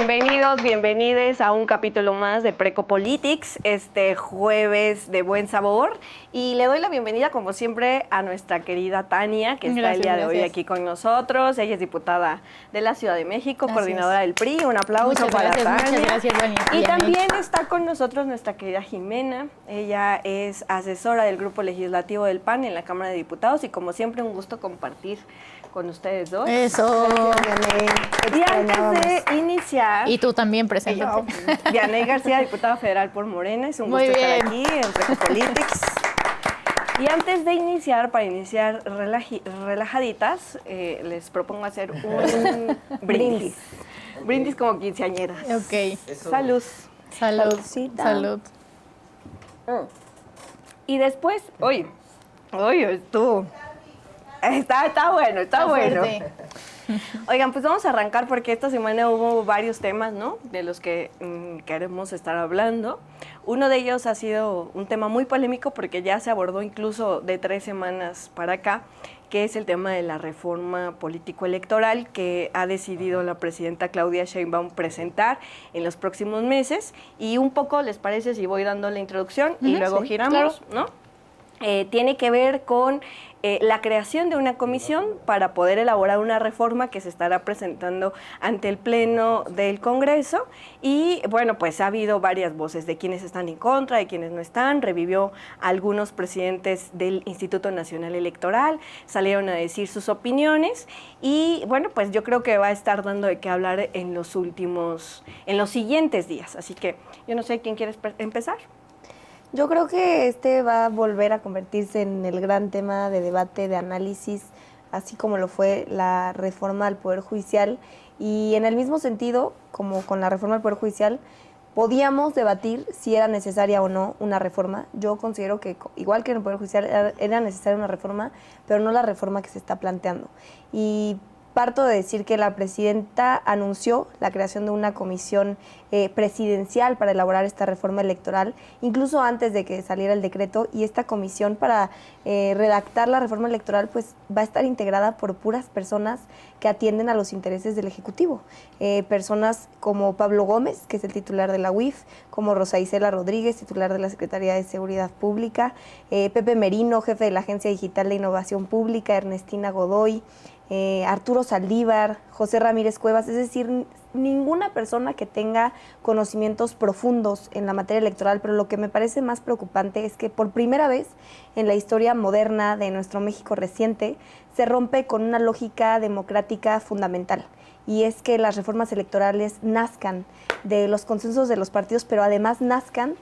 Bienvenidos, bienvenides a un capítulo más de Precopolitics, este jueves de buen sabor. Y le doy la bienvenida, como siempre, a nuestra querida Tania, que está el día de hoy aquí con nosotros. Ella es diputada de la Ciudad de México, coordinadora del PRI. Un aplauso para Tania. Muchas gracias, Vani. Y también está con nosotros nuestra querida Jimena. Ella es asesora del Grupo Legislativo del PAN en la Cámara de Diputados y, como siempre, un gusto compartir con ustedes dos. Eso. Y antes de iniciar... Y tú también presente. Dianey García, diputada federal por Morena. Es un gusto estar aquí en Precopolitics. Y antes de iniciar, para iniciar relajaditas, les propongo hacer un brindis. Brindis como quinceañeras. Ok. Salud. Salud. Salud. Y después, oye, estuvo... Está bueno, está bueno. Oigan, pues vamos a arrancar porque esta semana hubo varios temas, ¿no?, de los que queremos estar hablando. Uno de ellos ha sido un tema muy polémico porque ya se abordó incluso de 3 semanas para acá, que es el tema de la reforma político-electoral que ha decidido la presidenta Claudia Sheinbaum presentar en los próximos meses. Y un poco, ¿les parece si voy dando la introducción y luego giramos, ¿no? Tiene que ver con la creación de una comisión para poder elaborar una reforma que se estará presentando ante el Pleno del Congreso. Y bueno, pues ha habido varias voces de quienes están en contra, de quienes no están. Revivió a algunos presidentes del Instituto Nacional Electoral, salieron a decir sus opiniones. Y bueno, pues yo creo que va a estar dando de qué hablar en los siguientes días. Así que yo no sé quién quiere empezar. Yo creo que este va a volver a convertirse en el gran tema de debate, de análisis, así como lo fue la reforma al Poder Judicial. Y en el mismo sentido, como con la reforma al Poder Judicial, podíamos debatir si era necesaria o no una reforma. Yo considero que, igual que en el Poder Judicial, era necesaria una reforma, pero no la reforma que se está planteando. Y parto de decir que la presidenta anunció la creación de una comisión presidencial para elaborar esta reforma electoral, incluso antes de que saliera el decreto, y esta comisión para redactar la reforma electoral pues va a estar integrada por puras personas que atienden a los intereses del Ejecutivo. Personas como Pablo Gómez, que es el titular de la UIF, como Rosa Isela Rodríguez, titular de la Secretaría de Seguridad Pública, Pepe Merino, jefe de la Agencia Digital de Innovación Pública, Ernestina Godoy, Arturo Saldívar, José Ramírez Cuevas, es decir, ninguna persona que tenga conocimientos profundos en la materia electoral. Pero lo que me parece más preocupante es que por primera vez en la historia moderna de nuestro México reciente se rompe con una lógica democrática fundamental, y es que las reformas electorales nazcan de los consensos de los partidos, pero además nazcan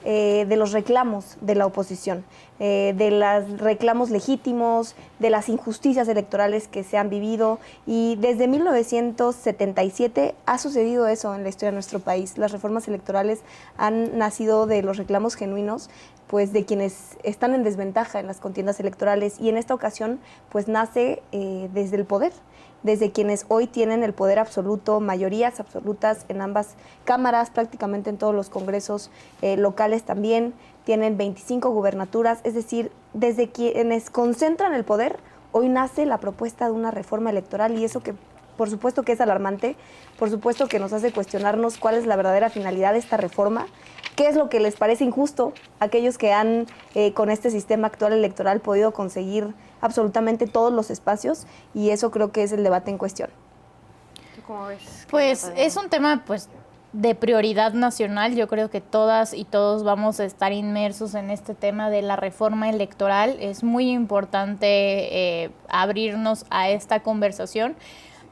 de los reclamos de la oposición, de los reclamos legítimos, de las injusticias electorales que se han vivido. Y desde 1977 ha sucedido eso en la historia de nuestro país. Las reformas electorales han nacido de los reclamos genuinos, pues de quienes están en desventaja en las contiendas electorales, y en esta ocasión pues nace desde el poder, desde quienes hoy tienen el poder absoluto, mayorías absolutas en ambas cámaras, prácticamente en todos los congresos locales también, tienen 25 gubernaturas, es decir, desde quienes concentran el poder, hoy nace la propuesta de una reforma electoral, y eso que por supuesto que es alarmante, por supuesto que nos hace cuestionarnos cuál es la verdadera finalidad de esta reforma, qué es lo que les parece injusto a aquellos que han, con este sistema actual electoral, podido conseguir absolutamente todos los espacios, y eso creo que es el debate en cuestión. ¿Cómo ves? Pues es un tema pues de prioridad nacional. Yo creo que todas y todos vamos a estar inmersos en este tema de la reforma electoral. Es muy importante abrirnos a esta conversación.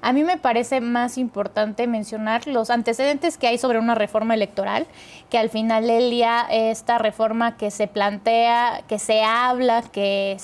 A mí me parece más importante mencionar los antecedentes que hay sobre una reforma electoral, que al final del día esta reforma que se plantea, que se habla, que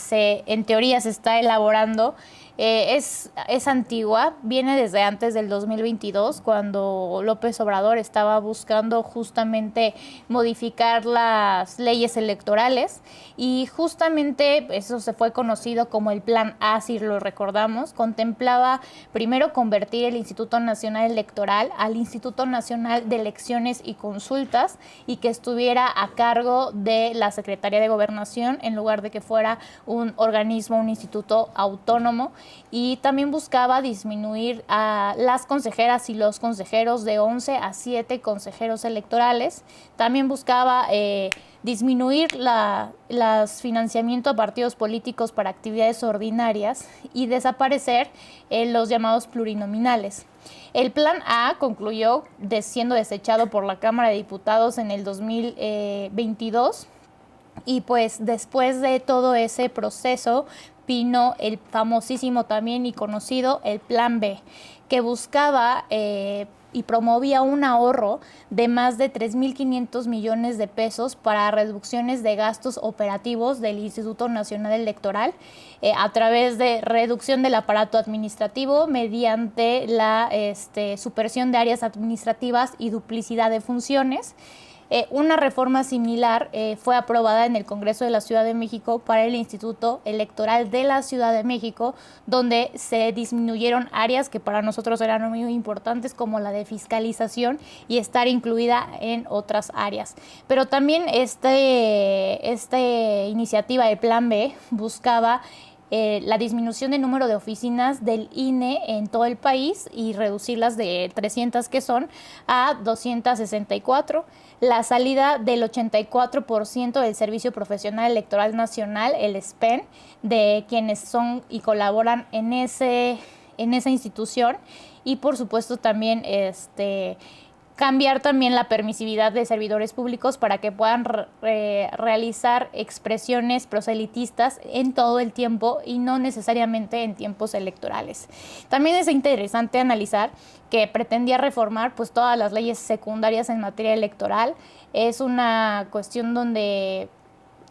en teoría se está elaborando, es antigua, viene desde antes del 2022, cuando López Obrador estaba buscando justamente modificar las leyes electorales, y justamente eso se fue conocido como el Plan A, si lo recordamos. Contemplaba primero convertir el Instituto Nacional Electoral al Instituto Nacional de Elecciones y Consultas, y que estuviera a cargo de la Secretaría de Gobernación en lugar de que fuera un organismo, un instituto autónomo. y también buscaba disminuir a las consejeras y los consejeros de 11 a 7 consejeros electorales. También buscaba disminuir los financiamientos a partidos políticos para actividades ordinarias y desaparecer los llamados plurinominales. El Plan A concluyó siendo desechado por la Cámara de Diputados en el 2022 y pues después de todo ese proceso vino el famosísimo también y conocido el Plan B, que buscaba y promovía un ahorro de más de 3.500 millones de pesos para reducciones de gastos operativos del Instituto Nacional Electoral a través de reducción del aparato administrativo mediante la supresión de áreas administrativas y duplicidad de funciones. Una reforma similar fue aprobada en el Congreso de la Ciudad de México para el Instituto Electoral de la Ciudad de México, donde se disminuyeron áreas que para nosotros eran muy importantes, como la de fiscalización y estar incluida en otras áreas. Pero también esta iniciativa de Plan B buscaba la disminución del número de oficinas del INE en todo el país y reducirlas de 300 que son a 264. La salida del 84% del Servicio Profesional Electoral Nacional, el SPEN, de quienes son y colaboran en esa institución. Y por supuesto también cambiar también la permisividad de servidores públicos para que puedan realizar expresiones proselitistas en todo el tiempo y no necesariamente en tiempos electorales. También es interesante analizar que pretendía reformar pues todas las leyes secundarias en materia electoral. Es una cuestión donde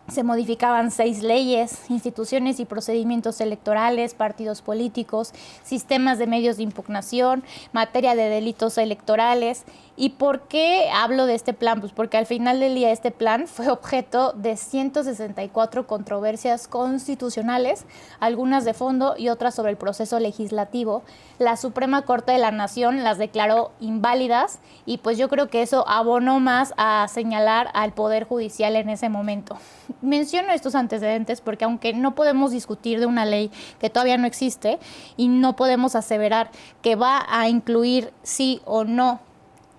se modificaban 6 leyes, instituciones y procedimientos electorales, partidos políticos, sistemas de medios de impugnación, materia de delitos electorales. ¿Y por qué hablo de este plan? Pues porque al final del día este plan fue objeto de 164 controversias constitucionales, algunas de fondo y otras sobre el proceso legislativo. La Suprema Corte de la Nación las declaró inválidas y pues yo creo que eso abonó más a señalar al Poder Judicial en ese momento. Menciono estos antecedentes porque aunque no podemos discutir de una ley que todavía no existe y no podemos aseverar que va a incluir sí o no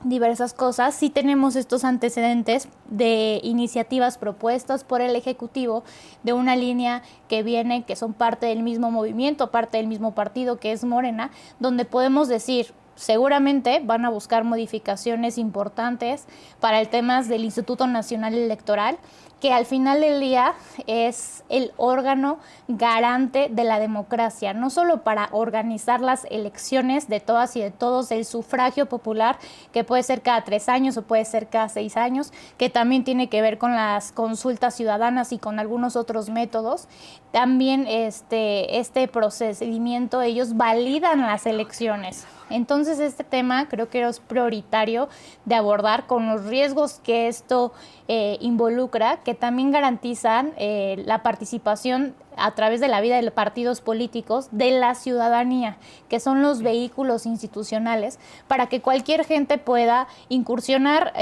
diversas cosas, sí tenemos estos antecedentes de iniciativas propuestas por el Ejecutivo de una línea que son parte del mismo movimiento, parte del mismo partido que es Morena, donde podemos decir seguramente van a buscar modificaciones importantes para el tema del Instituto Nacional Electoral, que al final del día es el órgano garante de la democracia, no solo para organizar las elecciones de todas y de todos, el sufragio popular, que puede ser cada 3 años o puede ser cada 6 años, que también tiene que ver con las consultas ciudadanas y con algunos otros métodos. También este procedimiento, ellos validan las elecciones. Entonces este tema creo que es prioritario de abordar con los riesgos que esto involucra, que también garantizan la participación a través de la vida de los partidos políticos de la ciudadanía, que son los vehículos institucionales para que cualquier gente pueda incursionar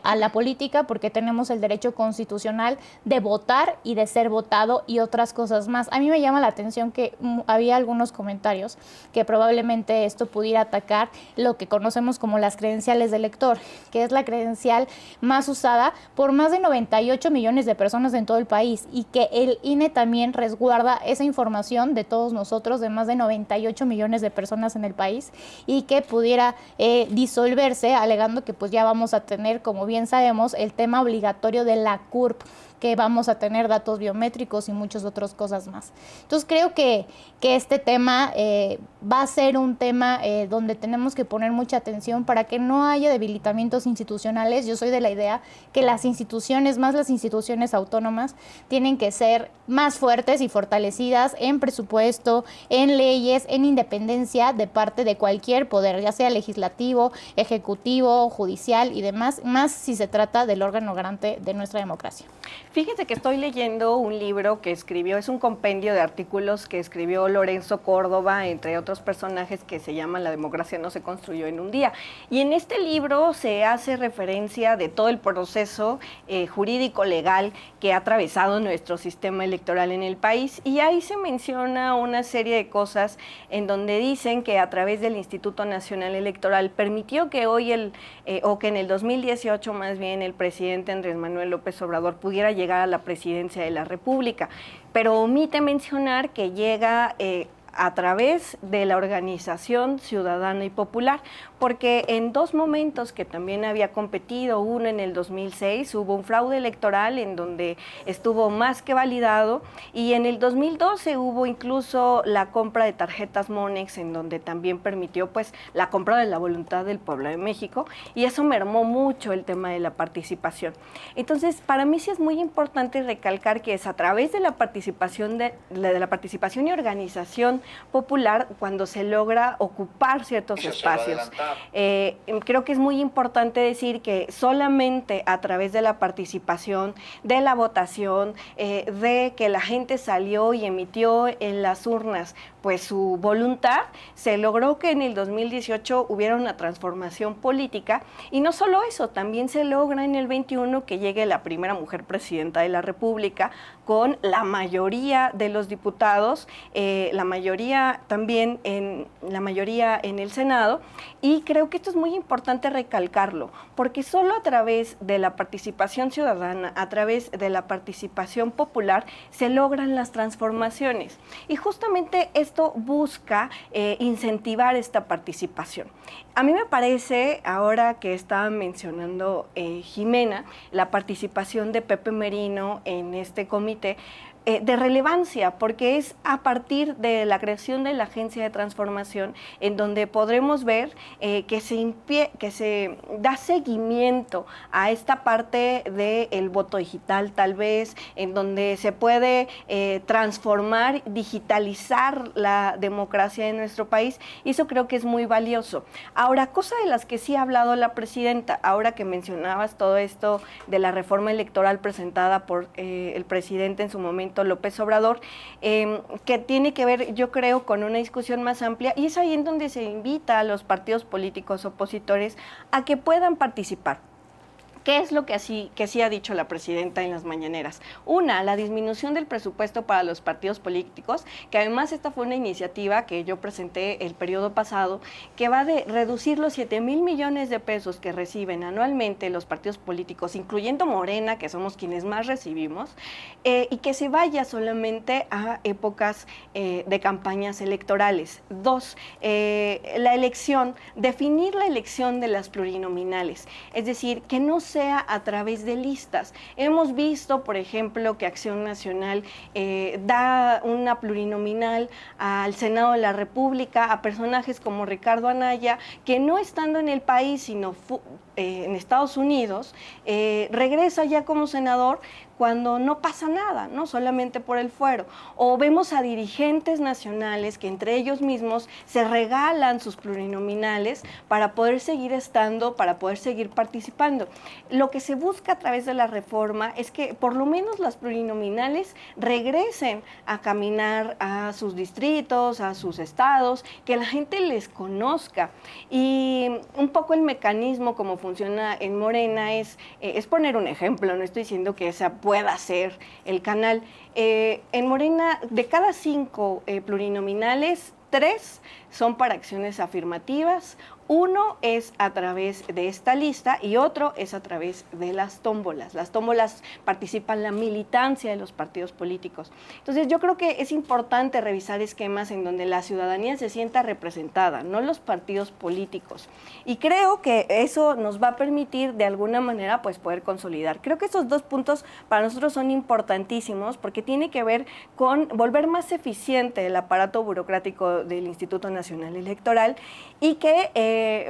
a la política, porque tenemos el derecho constitucional de votar y de ser votado y otras cosas más. A mí me llama la atención que había algunos comentarios que probablemente esto pudiera atacar lo que conocemos como las credenciales de elector, que es la credencial más usada por más de 98 millones de personas en todo el país y que el INE también resguarda esa información de todos nosotros, de más de 98 millones de personas en el país, y que pudiera disolverse alegando que pues ya vamos a tener, como bien sabemos, el tema obligatorio de la CURP, que vamos a tener datos biométricos y muchas otras cosas más. Entonces creo que este tema va a ser un tema donde tenemos que poner mucha atención para que no haya debilitamientos institucionales. Yo soy de la idea que las instituciones, más las instituciones autónomas, tienen que ser más fuertes y fortalecidas en presupuesto, en leyes, en independencia de parte de cualquier poder, ya sea legislativo, ejecutivo, judicial y demás, más si se trata del órgano garante de nuestra democracia. Fíjate que estoy leyendo un libro que escribió, es un compendio de artículos que escribió Lorenzo Córdoba, entre otros personajes, que se llama La democracia no se construyó en un día. Y en este libro se hace referencia de todo el proceso jurídico legal que ha atravesado nuestro sistema electoral en el país. país, y ahí se menciona una serie de cosas en donde dicen que a través del Instituto Nacional Electoral permitió que hoy o que en el 2018 más bien el presidente Andrés Manuel López Obrador pudiera llegar a la presidencia de la República, pero omite mencionar que llega a través de la organización ciudadana y popular, porque en dos momentos que también había competido, uno en el 2006, hubo un fraude electoral en donde estuvo más que validado, y en el 2012 hubo incluso la compra de tarjetas Monex, en donde también permitió pues la compra de la voluntad del pueblo de México, y eso mermó mucho el tema de la participación. Entonces, para mí sí es muy importante recalcar que es a través de la participación y organización popular cuando se logra ocupar ciertos espacios. Creo que es muy importante decir que solamente a través de la participación, de la votación, de que la gente salió y emitió en las urnas pues su voluntad, se logró que en el 2018 hubiera una transformación política, y no solo eso, también se logra en el 21 que llegue la primera mujer presidenta de la República con la mayoría de los diputados, la mayoría en el Senado, y creo que esto es muy importante recalcarlo, porque solo a través de la participación ciudadana, a través de la participación popular, se logran las transformaciones, y justamente esto busca incentivar esta participación. A mí me parece, ahora que estaba mencionando Jimena, la participación de Pepe Merino en este comité, de relevancia, porque es a partir de la creación de la Agencia de Transformación en donde podremos ver que se da seguimiento a esta parte del voto digital, tal vez, en donde se puede transformar, digitalizar la democracia de nuestro país, y eso creo que es muy valioso. Ahora, cosa de las que sí ha hablado la presidenta, ahora que mencionabas todo esto de la reforma electoral presentada por el presidente en su momento, López Obrador, que tiene que ver, yo creo, con una discusión más amplia, y es ahí en donde se invita a los partidos políticos opositores a que puedan participar. ¿Qué es lo que sí ha dicho la presidenta en las mañaneras? Una, la disminución del presupuesto para los partidos políticos, que además esta fue una iniciativa que yo presenté el periodo pasado, que va de reducir los 7,000 millones de pesos que reciben anualmente los partidos políticos, incluyendo Morena, que somos quienes más recibimos, y que se vaya solamente a épocas de campañas electorales. Dos, la elección, definir la elección de las plurinominales, es decir, que no sea a través de listas. Hemos visto, por ejemplo, que Acción Nacional da una plurinominal al Senado de la República a personajes como Ricardo Anaya, que no estando en el país, sino en Estados Unidos, regresa ya como senador cuando no pasa nada, ¿no? Solamente por el fuero. O vemos a dirigentes nacionales que entre ellos mismos se regalan sus plurinominales para poder seguir estando, para poder seguir participando. Lo que se busca a través de la reforma es que por lo menos las plurinominales regresen a caminar a sus distritos, a sus estados, que la gente les conozca. Y un poco el mecanismo como funciona en Morena es poner un ejemplo, no estoy diciendo que esa pueda ser el canal. En Morena, de cada 5 plurinominales, 3 son para acciones afirmativas, 1 es a través de esta lista y otro es a través de las tómbolas. Las tómbolas participan la militancia de los partidos políticos. Entonces yo creo que es importante revisar esquemas en donde la ciudadanía se sienta representada, no los partidos políticos. Y creo que eso nos va a permitir de alguna manera pues poder consolidar. Creo que esos 2 puntos para nosotros son importantísimos porque tiene que ver con volver más eficiente el aparato burocrático del Instituto Nacional Electoral y que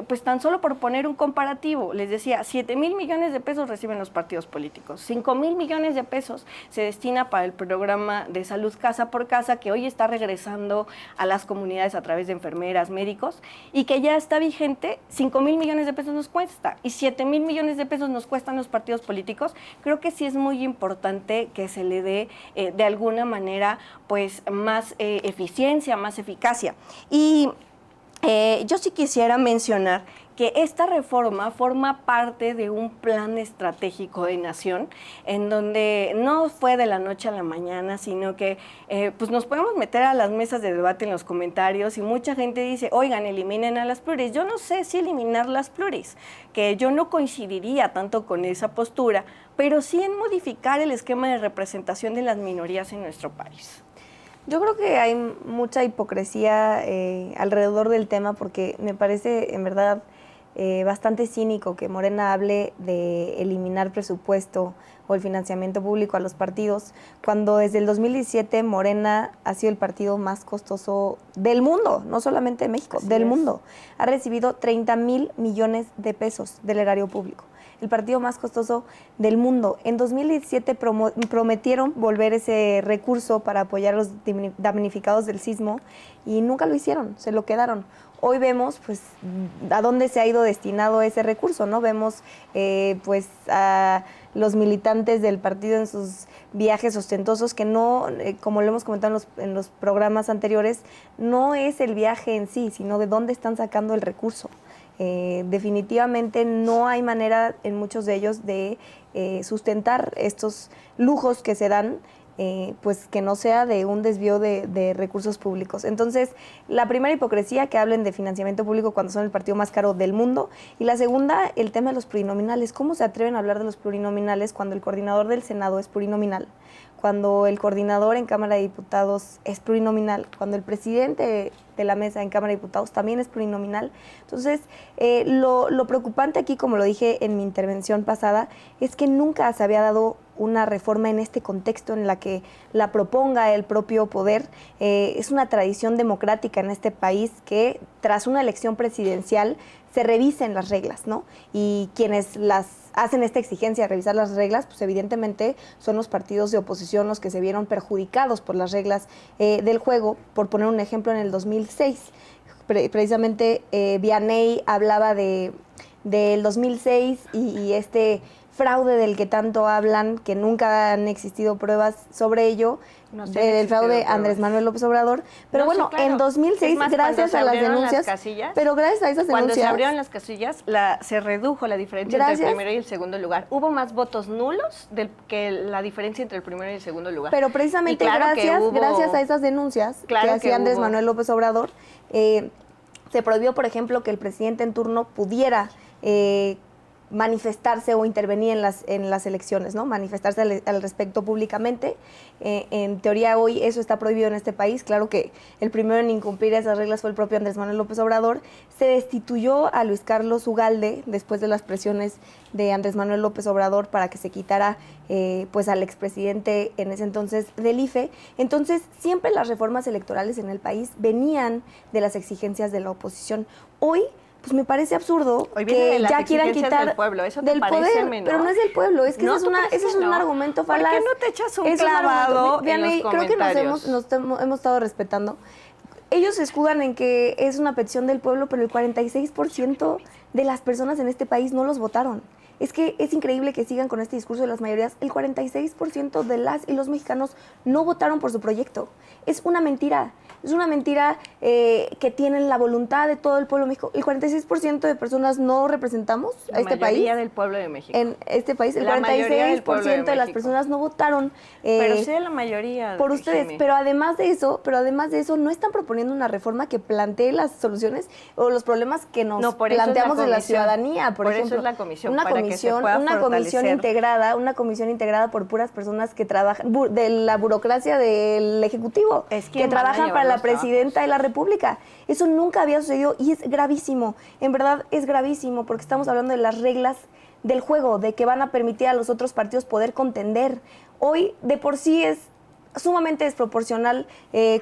pues tan solo por poner un comparativo, les decía, 7,000 millones de pesos reciben los partidos políticos, 5,000 millones de pesos se destina para el programa de salud casa por casa, que hoy está regresando a las comunidades a través de enfermeras, médicos, y que ya está vigente. 5,000 millones de pesos nos cuesta, y 7,000 millones de pesos nos cuestan los partidos políticos. Creo que sí es muy importante que se le dé de alguna manera pues más eficiencia, más eficacia. Y yo sí quisiera mencionar que esta reforma forma parte de un plan estratégico de nación, en donde no fue de la noche a la mañana, sino que pues nos podemos meter a las mesas de debate en los comentarios y mucha gente dice, oigan, eliminen a las pluris. Yo no sé si eliminar las pluris, que yo no coincidiría tanto con esa postura, pero sí en modificar el esquema de representación de las minorías en nuestro país. Yo creo que hay mucha hipocresía alrededor del tema porque me parece, en verdad, bastante cínico que Morena hable de eliminar presupuesto o el financiamiento público a los partidos, cuando desde el 2017 Morena ha sido el partido más costoso del mundo, no solamente de México, del mundo. Ha recibido 30,000 millones de pesos del erario público. El partido más costoso del mundo. En 2017 prometieron volver ese recurso para apoyar a los damnificados del sismo y nunca lo hicieron, se lo quedaron. Hoy vemos pues a dónde se ha ido destinado ese recurso, ¿no? Vemos pues a los militantes del partido en sus viajes ostentosos que no, como lo hemos comentado en los programas anteriores, no es el viaje en sí, sino de dónde están sacando el recurso. Definitivamente no hay manera en muchos de ellos de sustentar estos lujos que se dan, pues que no sea de un desvío de recursos públicos. Entonces, la primera hipocresía, que hablen de financiamiento público cuando son el partido más caro del mundo, y la segunda, el tema de los plurinominales. ¿Cómo se atreven a hablar de los plurinominales cuando el coordinador del Senado es plurinominal? Cuando el coordinador en Cámara de Diputados es plurinominal, cuando el presidente de la mesa en Cámara de Diputados también es plurinominal. Entonces, lo preocupante aquí, como lo dije en mi intervención pasada, es que nunca se había dado una reforma en este contexto en la que la proponga el propio poder. Es una tradición democrática en este país que tras una elección presidencial se revisen las reglas, ¿no? Y quienes las hacen esta exigencia de revisar las reglas, pues evidentemente son los partidos de oposición los que se vieron perjudicados por las reglas del juego. Por poner un ejemplo, en el 2006, precisamente Vianey hablaba del 2006 y este fraude del que tanto hablan, que nunca han existido pruebas sobre ello, del fraude Andrés Manuel López Obrador. Pero no, bueno, sí, claro. En 2006, más, gracias a las denuncias, pero gracias a esas denuncias... Cuando se abrieron las casillas, se redujo la diferencia entre el primero y el segundo lugar. Hubo más votos nulos que la diferencia entre el primero y el segundo lugar. Pero precisamente claro gracias a esas denuncias que hacía Andrés Manuel López Obrador, se prohibió, por ejemplo, que el presidente en turno pudiera... manifestarse o intervenir en las elecciones, ¿no? Manifestarse al respecto públicamente. En teoría hoy eso está prohibido en este país. Claro que el primero en incumplir esas reglas fue el propio Andrés Manuel López Obrador. Se destituyó a Luis Carlos Ugalde después de las presiones de Andrés Manuel López Obrador para que se quitara pues al expresidente en ese entonces del IFE. Entonces siempre las reformas electorales en el país venían de las exigencias de la oposición. Hoy pues me parece absurdo que ya quieran quitar del pueblo. Eso del poder, menor. Pero no es del pueblo, es que no, ese es un argumento falaz. ¿Por qué no te echas un clavado en los comentarios? Creo que hemos estado respetando. Ellos se escudan en que es una petición del pueblo, pero el 46% de las personas en este país no los votaron. Es que es increíble que sigan con este discurso de las mayorías. El 46% de las y los mexicanos no votaron por su proyecto. Es una mentira. Es una mentira que tienen la voluntad de todo el pueblo de México. El 46% de personas no representamos a este país. La mayoría del pueblo de México. En este país, el 46% de las personas no votaron. Pero sí la mayoría. Por ustedes. Pero además de eso, no están proponiendo una reforma que plantee las soluciones o los problemas que nos planteamos de la ciudadanía. Por ejemplo, eso es la comisión. Una comisión integrada por puras personas que trabajan, de la burocracia del Ejecutivo, que trabajan para la presidenta de la República. Eso nunca había sucedido y es gravísimo. En verdad es gravísimo porque estamos hablando de las reglas del juego, de que van a permitir a los otros partidos poder contender. Hoy de por sí es sumamente desproporcional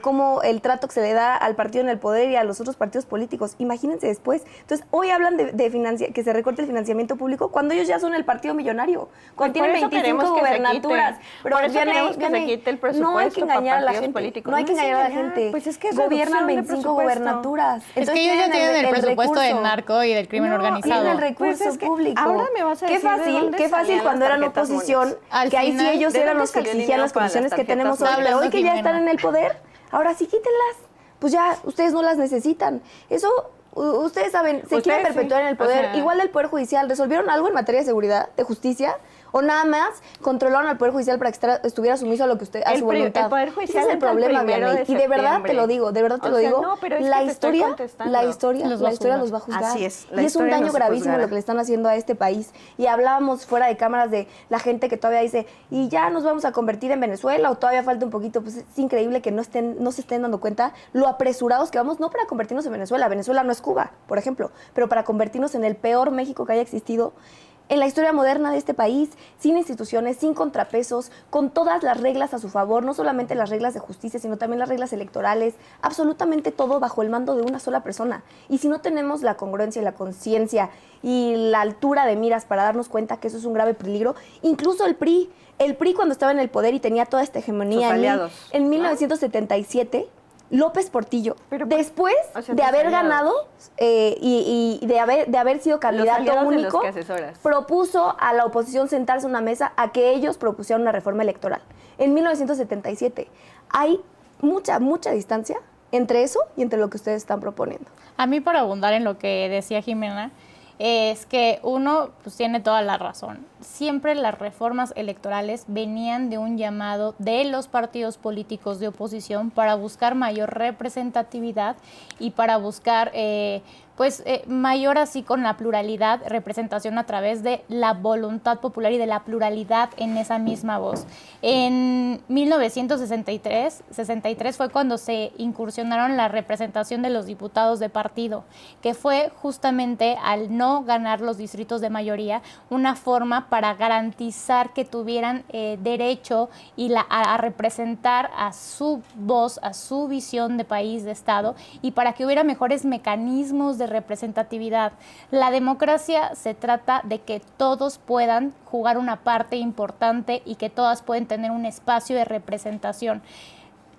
como el trato que se le da al partido en el poder y a los otros partidos políticos. Imagínense después. Entonces, hoy hablan que se recorte el financiamiento público cuando ellos ya son el partido millonario, cuando tienen 25 gubernaturas. Pero por eso queremos que se quite el presupuesto. No hay que engañar a la gente. Políticos. No hay que engañar a la gente. Pues es que gobiernan 25 gubernaturas. Es que ellos ya tienen el presupuesto del narco y del crimen organizado. Tienen el recurso público. Ahora me vas a decir qué fácil cuando eran oposición, que ahí sí ellos eran los que exigían las condiciones que tenemos hoy. Pero hoy que ya están en el poder, ahora sí quítenlas. Pues ya, ustedes no las necesitan. Eso Ustedes saben, se quieren Ustedes perpetuar sí, en el poder. o sea- Igual el Poder Judicial, ¿resolvieron algo en materia de seguridad, de justicia? ¿O nada más controlaron al Poder Judicial para que estuviera sumiso a lo que a su voluntad? El Poder Judicial Ese es el entra el problema, 1 de Vianney. Y de verdad te septiembre. lo digo, de verdad te O lo sea, digo. no, pero es la que te estoy historia, contestando. la historia Los va a los juzgar. va a juzgar. Así es, la Y es un historia daño los gravísimo juzgará. lo que le están haciendo a este país. Y hablábamos fuera de cámaras de la gente que todavía dice, y ya nos vamos a convertir en Venezuela o todavía falta un poquito. Pues es increíble que no se estén dando cuenta lo apresurados que vamos, no para convertirnos en Venezuela. Venezuela no es Cuba, por ejemplo, pero para convertirnos en el peor México que haya existido en la historia moderna de este país, sin instituciones, sin contrapesos, con todas las reglas a su favor, no solamente las reglas de justicia, sino también las reglas electorales, absolutamente todo bajo el mando de una sola persona. Y si no tenemos la congruencia y la conciencia y la altura de miras para darnos cuenta que eso es un grave peligro, incluso el PRI cuando estaba en el poder y tenía toda esta hegemonía Sus aliados, en 1977, López Portillo, Pero, después o sea, de tus haber aliados. ganado y de haber sido candidato aliados de los único, que asesoras. propuso a la oposición sentarse en una mesa a que ellos propusieran una reforma electoral. En 1977 hay mucha distancia entre eso y entre lo que ustedes están proponiendo. A mí, para abundar en lo que decía Jimena, es que uno pues tiene toda la razón. Siempre las reformas electorales venían de un llamado de los partidos políticos de oposición para buscar mayor representatividad y para buscar mayor, así con la pluralidad, representación a través de la voluntad popular y de la pluralidad en esa misma voz. En 1963 fue cuando se incursionaron la representación de los diputados de partido, que fue justamente, al no ganar los distritos de mayoría, una forma para garantizar que tuvieran derecho a representar a su voz, a su visión de país, de Estado, y para que hubiera mejores mecanismos de representatividad. La democracia se trata de que todos puedan jugar una parte importante y que todas pueden tener un espacio de representación.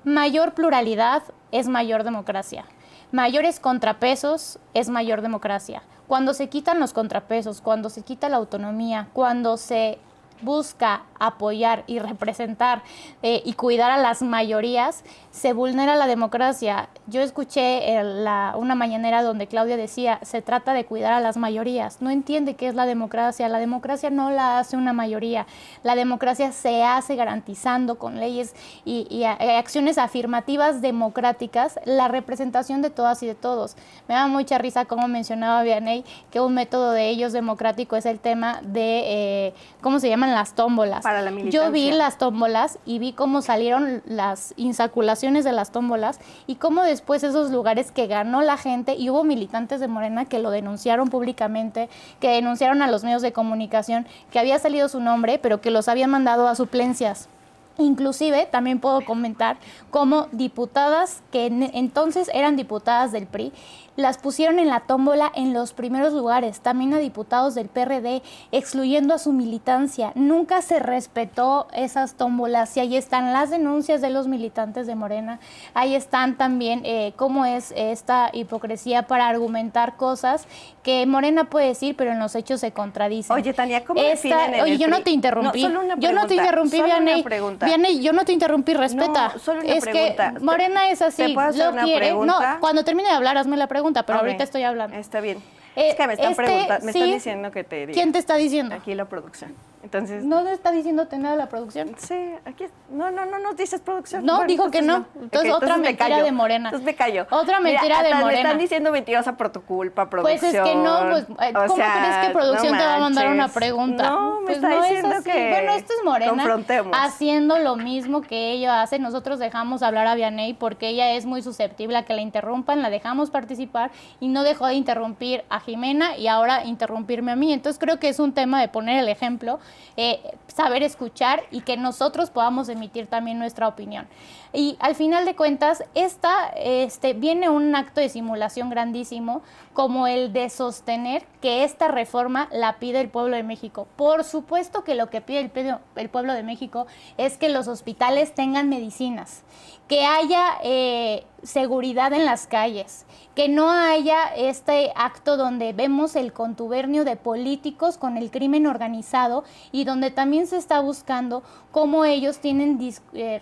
Mayor pluralidad es mayor democracia. Mayores contrapesos es mayor democracia. Cuando se quitan los contrapesos, cuando se quita la autonomía, cuando se busca apoyar y representar y cuidar a las mayorías, se vulnera la democracia. Yo escuché una mañanera donde Claudia decía, se trata de cuidar a las mayorías. No entiende qué es la democracia no la hace una mayoría. La democracia se hace garantizando con leyes y acciones afirmativas democráticas la representación de todas y de todos. Me da mucha risa como mencionaba Vianney que un método de ellos democrático es el tema de, ¿cómo se llaman? Las tómbolas. Para la militancia. Yo vi las tómbolas y vi cómo salieron las insaculaciones de las tómbolas y cómo después esos lugares que ganó la gente, y hubo militantes de Morena que lo denunciaron públicamente, que denunciaron a los medios de comunicación, que había salido su nombre, pero que los habían mandado a suplencias. Inclusive, también puedo comentar cómo diputadas que entonces eran diputadas del PRI, las pusieron en la tómbola en los primeros lugares, también a diputados del PRD, excluyendo a su militancia. Nunca se respetó esas tómbolas y ahí están las denuncias de los militantes de Morena, ahí están también cómo es esta hipocresía para argumentar cosas que Morena puede decir, pero en los hechos se contradicen. Oye, Tania, ¿cómo definen en Oye, el yo no PRI? te interrumpí. No, solo una Yo no te pregunta, interrumpí, solo una Vianney. pregunta. Vianney, yo no te interrumpí, respeta. No, solo una es pregunta. que Morena es así, ¿Te puedo hacer lo una quiere. pregunta? No, cuando termine de hablar, hazme la pregunta, pero Ok, ahorita estoy hablando. Está bien. Es que me están preguntando, me sí. están diciendo que te diga. ¿Quién te está diciendo? Aquí la producción. Entonces, ¿No te está diciéndote nada la producción? sí, aquí no dices producción. No, Bueno, dijo que no. Ok, Entonces, otra me mentira callo. de Morena. Entonces me callo. Otra Mira, mentira de hasta Morena. Me están diciendo mentirosa por tu culpa, producción. Pues es que no, pues, ¿cómo crees que producción no te va a mandar una manches. pregunta? No, me Pues está no es diciendo así. que Bueno, esto es Morena confrontemos. haciendo lo mismo que ella hace. Nosotros dejamos hablar a Vianney porque ella es muy susceptible a que la interrumpan, la dejamos participar y no dejó de interrumpir a Jimena y ahora interrumpirme a mí. Entonces creo que es un tema de poner el ejemplo, saber escuchar y que nosotros podamos emitir también nuestra opinión. Y al final de cuentas, viene un acto de simulación grandísimo como el de sostener que esta reforma la pide el pueblo de México. Por supuesto que lo que pide el pueblo de México es que los hospitales tengan medicinas, que haya seguridad en las calles, que no haya este acto donde vemos el contubernio de políticos con el crimen organizado y donde también se está buscando cómo ellos tienen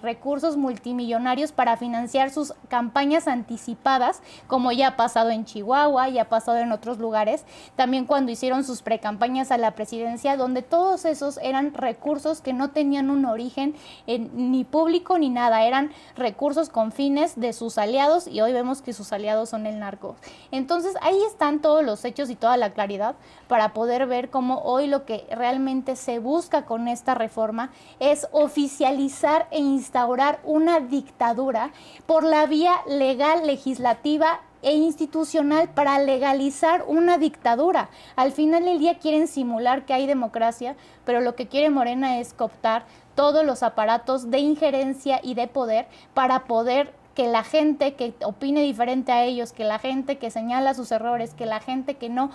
recursos multimillonarios para financiar sus campañas anticipadas, como ya ha pasado en Chihuahua, ya ha pasado en otros lugares, también cuando hicieron sus precampañas a la presidencia, donde todos esos eran recursos que no tenían un origen ni público ni nada, eran recursos con fines de sus aliados y hoy vemos que sus aliados son el narco. Entonces ahí están todos los hechos y toda la claridad para poder ver cómo hoy lo que realmente se busca con esta reforma es oficializar e instaurar una dictadura por la vía legal, legislativa e institucional para legalizar una dictadura. Al final del día quieren simular que hay democracia, pero lo que quiere Morena es cooptar todos los aparatos de injerencia y de poder para poder que la gente que opine diferente a ellos, que la gente que señala sus errores, que la gente que no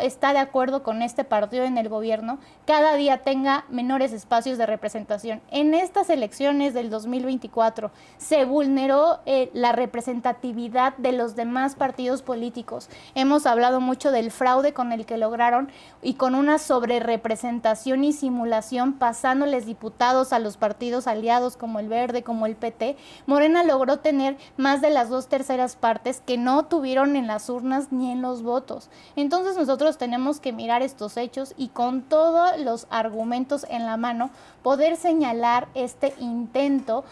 está de acuerdo con este partido en el gobierno, cada día tenga menores espacios de representación. En estas elecciones del 2024 se vulneró la representatividad de los demás partidos políticos. Hemos hablado mucho del fraude con el que lograron y con una sobrerepresentación y simulación pasándoles diputados a los partidos aliados como el Verde, como el PT. Morena logró tener más de las 2/3 partes que no tuvieron en las urnas ni en los votos. Entonces nosotros tenemos que mirar estos hechos y con todos los argumentos en la mano poder señalar este intento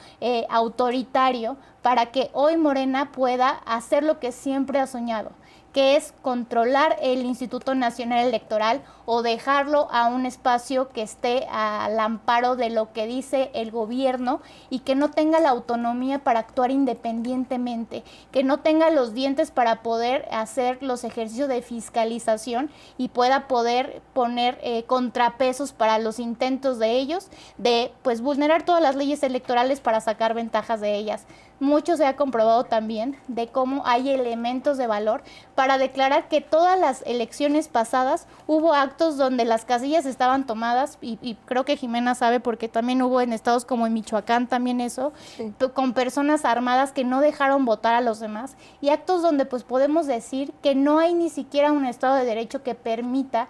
autoritario para que hoy Morena pueda hacer lo que siempre ha soñado, que es controlar el Instituto Nacional Electoral o dejarlo a un espacio que esté al amparo de lo que dice el gobierno y que no tenga la autonomía para actuar independientemente, que no tenga los dientes para poder hacer los ejercicios de fiscalización y pueda poder poner contrapesos para los intentos de ellos de pues vulnerar todas las leyes electorales para sacar ventajas de ellas. Mucho se ha comprobado también de cómo hay elementos de valor para declarar que todas las elecciones pasadas hubo actos donde las casillas estaban tomadas y creo que Jimena sabe porque también hubo en estados como en Michoacán también eso, sí, con personas armadas que no dejaron votar a los demás y actos donde pues podemos decir que no hay ni siquiera un Estado de Derecho que permita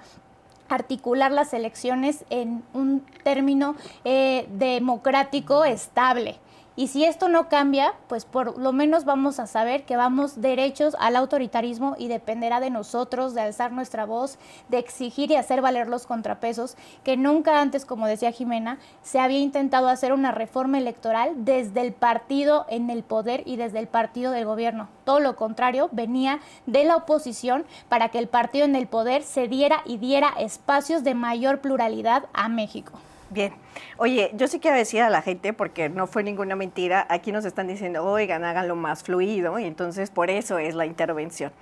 articular las elecciones en un término democrático estable. Y si esto no cambia, pues por lo menos vamos a saber que vamos derechos al autoritarismo y dependerá de nosotros, de alzar nuestra voz, de exigir y hacer valer los contrapesos, que nunca antes, como decía Jimena, se había intentado hacer una reforma electoral desde el partido en el poder y desde el partido del gobierno. Todo lo contrario, venía de la oposición para que el partido en el poder se diera y diera espacios de mayor pluralidad a México. Bien. Oye, yo sí quiero decir a la gente, porque no fue ninguna mentira, aquí nos están diciendo, oigan, háganlo más fluido, y entonces por eso es la intervención.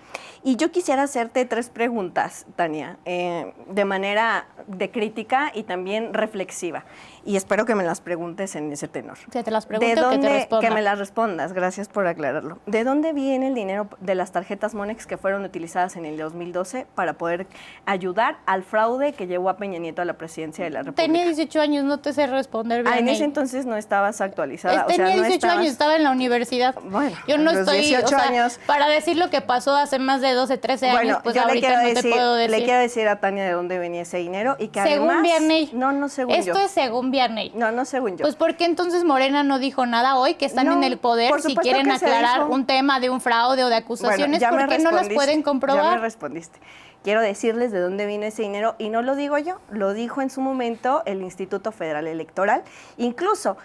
Y yo quisiera hacerte 3 preguntas, Tania, de manera de crítica y también reflexiva. Y espero que me las preguntes en ese tenor. Que te las pregunte o que te responda. Que me las respondas, gracias por aclararlo. ¿De dónde viene el dinero de las tarjetas Monex que fueron utilizadas en el 2012 para poder ayudar al fraude que llevó a Peña Nieto a la presidencia de la República? Tenía 18 años, no te sé responder bien. En ese entonces no estabas actualizada. Tenía o sea, no 18 años, estaba en la universidad. Bueno, yo no estoy, 18 años. Para decir lo que pasó hace más de 12, 13 años, pues ahorita no te puedo decir. Le quiero decir a Tania de dónde venía ese dinero y que según además... Vianney. No, según yo. Esto es según Vianney. No, según yo. Pues ¿por qué entonces Morena no dijo nada hoy que están en el poder? Si quieren aclarar un tema de un fraude o de acusaciones, bueno, ¿por qué no las pueden comprobar? Ya me respondiste. Quiero decirles de dónde viene ese dinero y no lo digo yo, lo dijo en su momento el Instituto Federal Electoral. Incluso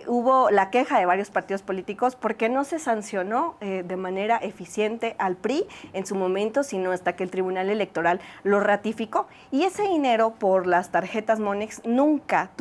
hubo la queja de varios partidos políticos porque no se sancionó de manera eficiente al PRI en su momento, sino hasta que el Tribunal Electoral lo ratificó. Y ese dinero por las tarjetas Monex nunca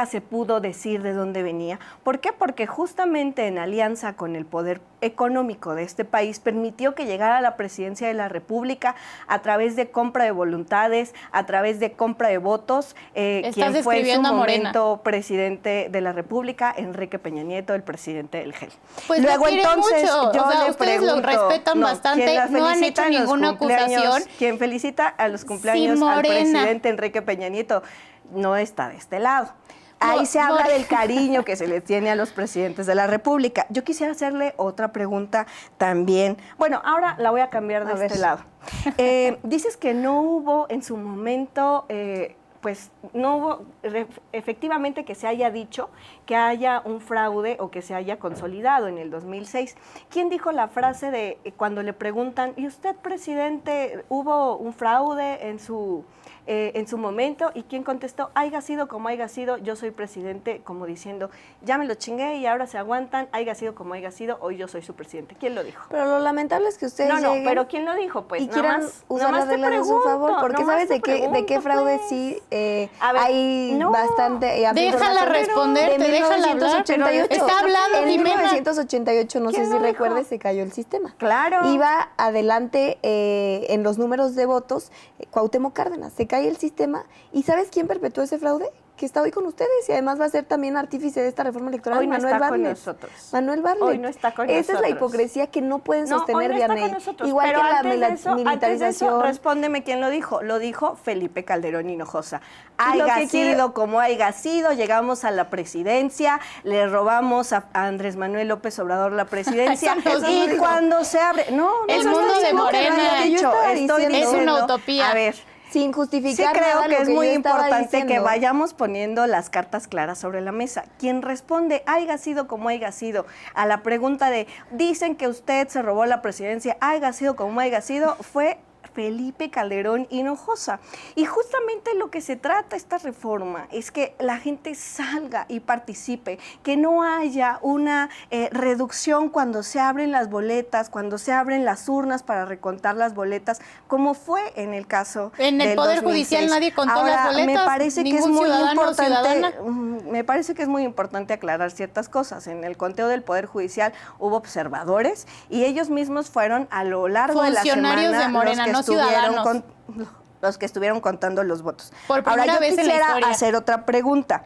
se pudo decir de dónde venía. ¿Por qué? Porque justamente en alianza con el poder económico de este país permitió que llegara a la presidencia de la República a través de compra de voluntades, a través de compra de votos, quien fue en su momento presidente de la República, Enrique Peña Nieto, el presidente del GEL. Pues luego entonces mucho. Yo le ustedes pregunto, lo respetan bastante, no han hecho ninguna acusación. Quien felicita a los cumpleaños al presidente Enrique Peña Nieto no está de este lado. ahí se habla del cariño que se le tiene a los presidentes de la República. Yo quisiera hacerle otra pregunta también. Bueno, ahora la voy a cambiar de este lado. Dices que no hubo en su momento... pues no hubo efectivamente que se haya dicho que haya un fraude o que se haya consolidado en el 2006. ¿Quién dijo la frase de cuando le preguntan, ¿y usted, presidente, hubo un fraude en su momento? ¿Y quién contestó? Haiga sido como haiga sido, yo soy presidente, como diciendo, ya me lo chingué y ahora se aguantan, haiga sido como haiga sido, hoy yo soy su presidente. ¿Quién lo dijo? Pero lo lamentable es que ustedes No, pero ¿quién lo dijo? Pues y quieran usar las reglas a su favor, porque ¿sabes de qué fraude sí hay bastante? Déjala responder, te déjala hablar. Está hablando, en Jimena. 1988, no sé si recuerdes, se cayó el sistema. Claro. Iba adelante en los números de votos Cuauhtémoc Cárdenas, se cae el sistema. ¿Y sabes quién perpetuó ese fraude? Que está hoy con ustedes y además va a ser también artífice de esta reforma electoral. Hoy no Manuel está Bartlett. con nosotros. Manuel Bartlett. Hoy no está con Esa nosotros. es la hipocresía que no pueden sostener, hoy no está Vianey. con nosotros. Igual Pero que la antes de eso, militarización. Respóndeme quién lo dijo. Lo dijo Felipe Calderón Hinojosa. Y lo Haiga que quiere- sido como haiga sido, llegamos a la presidencia, le robamos a Andrés Manuel López Obrador la presidencia. Eso no y dijo. cuando se abre... No, El eso mundo no de dijo, Morena. que no haya dicho. Yo estaba Estoy diciendo- Es una diciendo- utopía. A ver, Sin justificar sí creo nada que lo es que muy yo estaba importante que diciendo. vayamos poniendo las cartas claras sobre la mesa. Quien responde, haiga sido como haiga sido, a la pregunta de, dicen que usted se robó la presidencia, haiga sido como haiga sido, fue Felipe Calderón Hinojosa. Y justamente lo que se trata esta reforma es que la gente salga y participe, que no haya una reducción cuando se abren las boletas, cuando se abren las urnas para recontar las boletas, como fue en el caso En el del Poder 2006. Judicial nadie contó Ahora, las boletas, me parece que es ningún muy ciudadano o importante, ciudadana. me parece que es muy importante aclarar ciertas cosas. En el conteo del Poder Judicial hubo observadores y ellos mismos fueron a lo largo de la semana Funcionarios de Morena, no ciudadanos. Los que estuvieron contando los votos. Por primera Ahora, yo vez en la quisiera historia. hacer otra pregunta.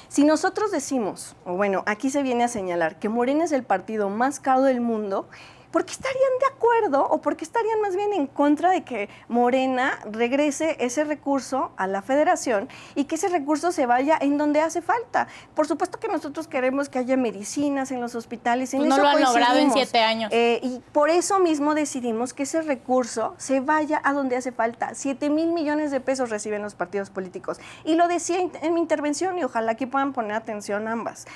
Si nosotros decimos, o bueno, aquí se viene a señalar que Morena es el partido más caro del mundo, ¿por qué estarían de acuerdo o por qué estarían más bien en contra de que Morena regrese ese recurso a la federación y que ese recurso se vaya en donde hace falta? Por supuesto que nosotros queremos que haya medicinas en los hospitales. En Pues no eso lo han logrado en coincidimos. 7 años. Y por eso mismo decidimos que ese recurso se vaya a donde hace falta. 7,000 millones de pesos reciben los partidos políticos. Y lo decía en mi intervención y ojalá que puedan poner atención ambas.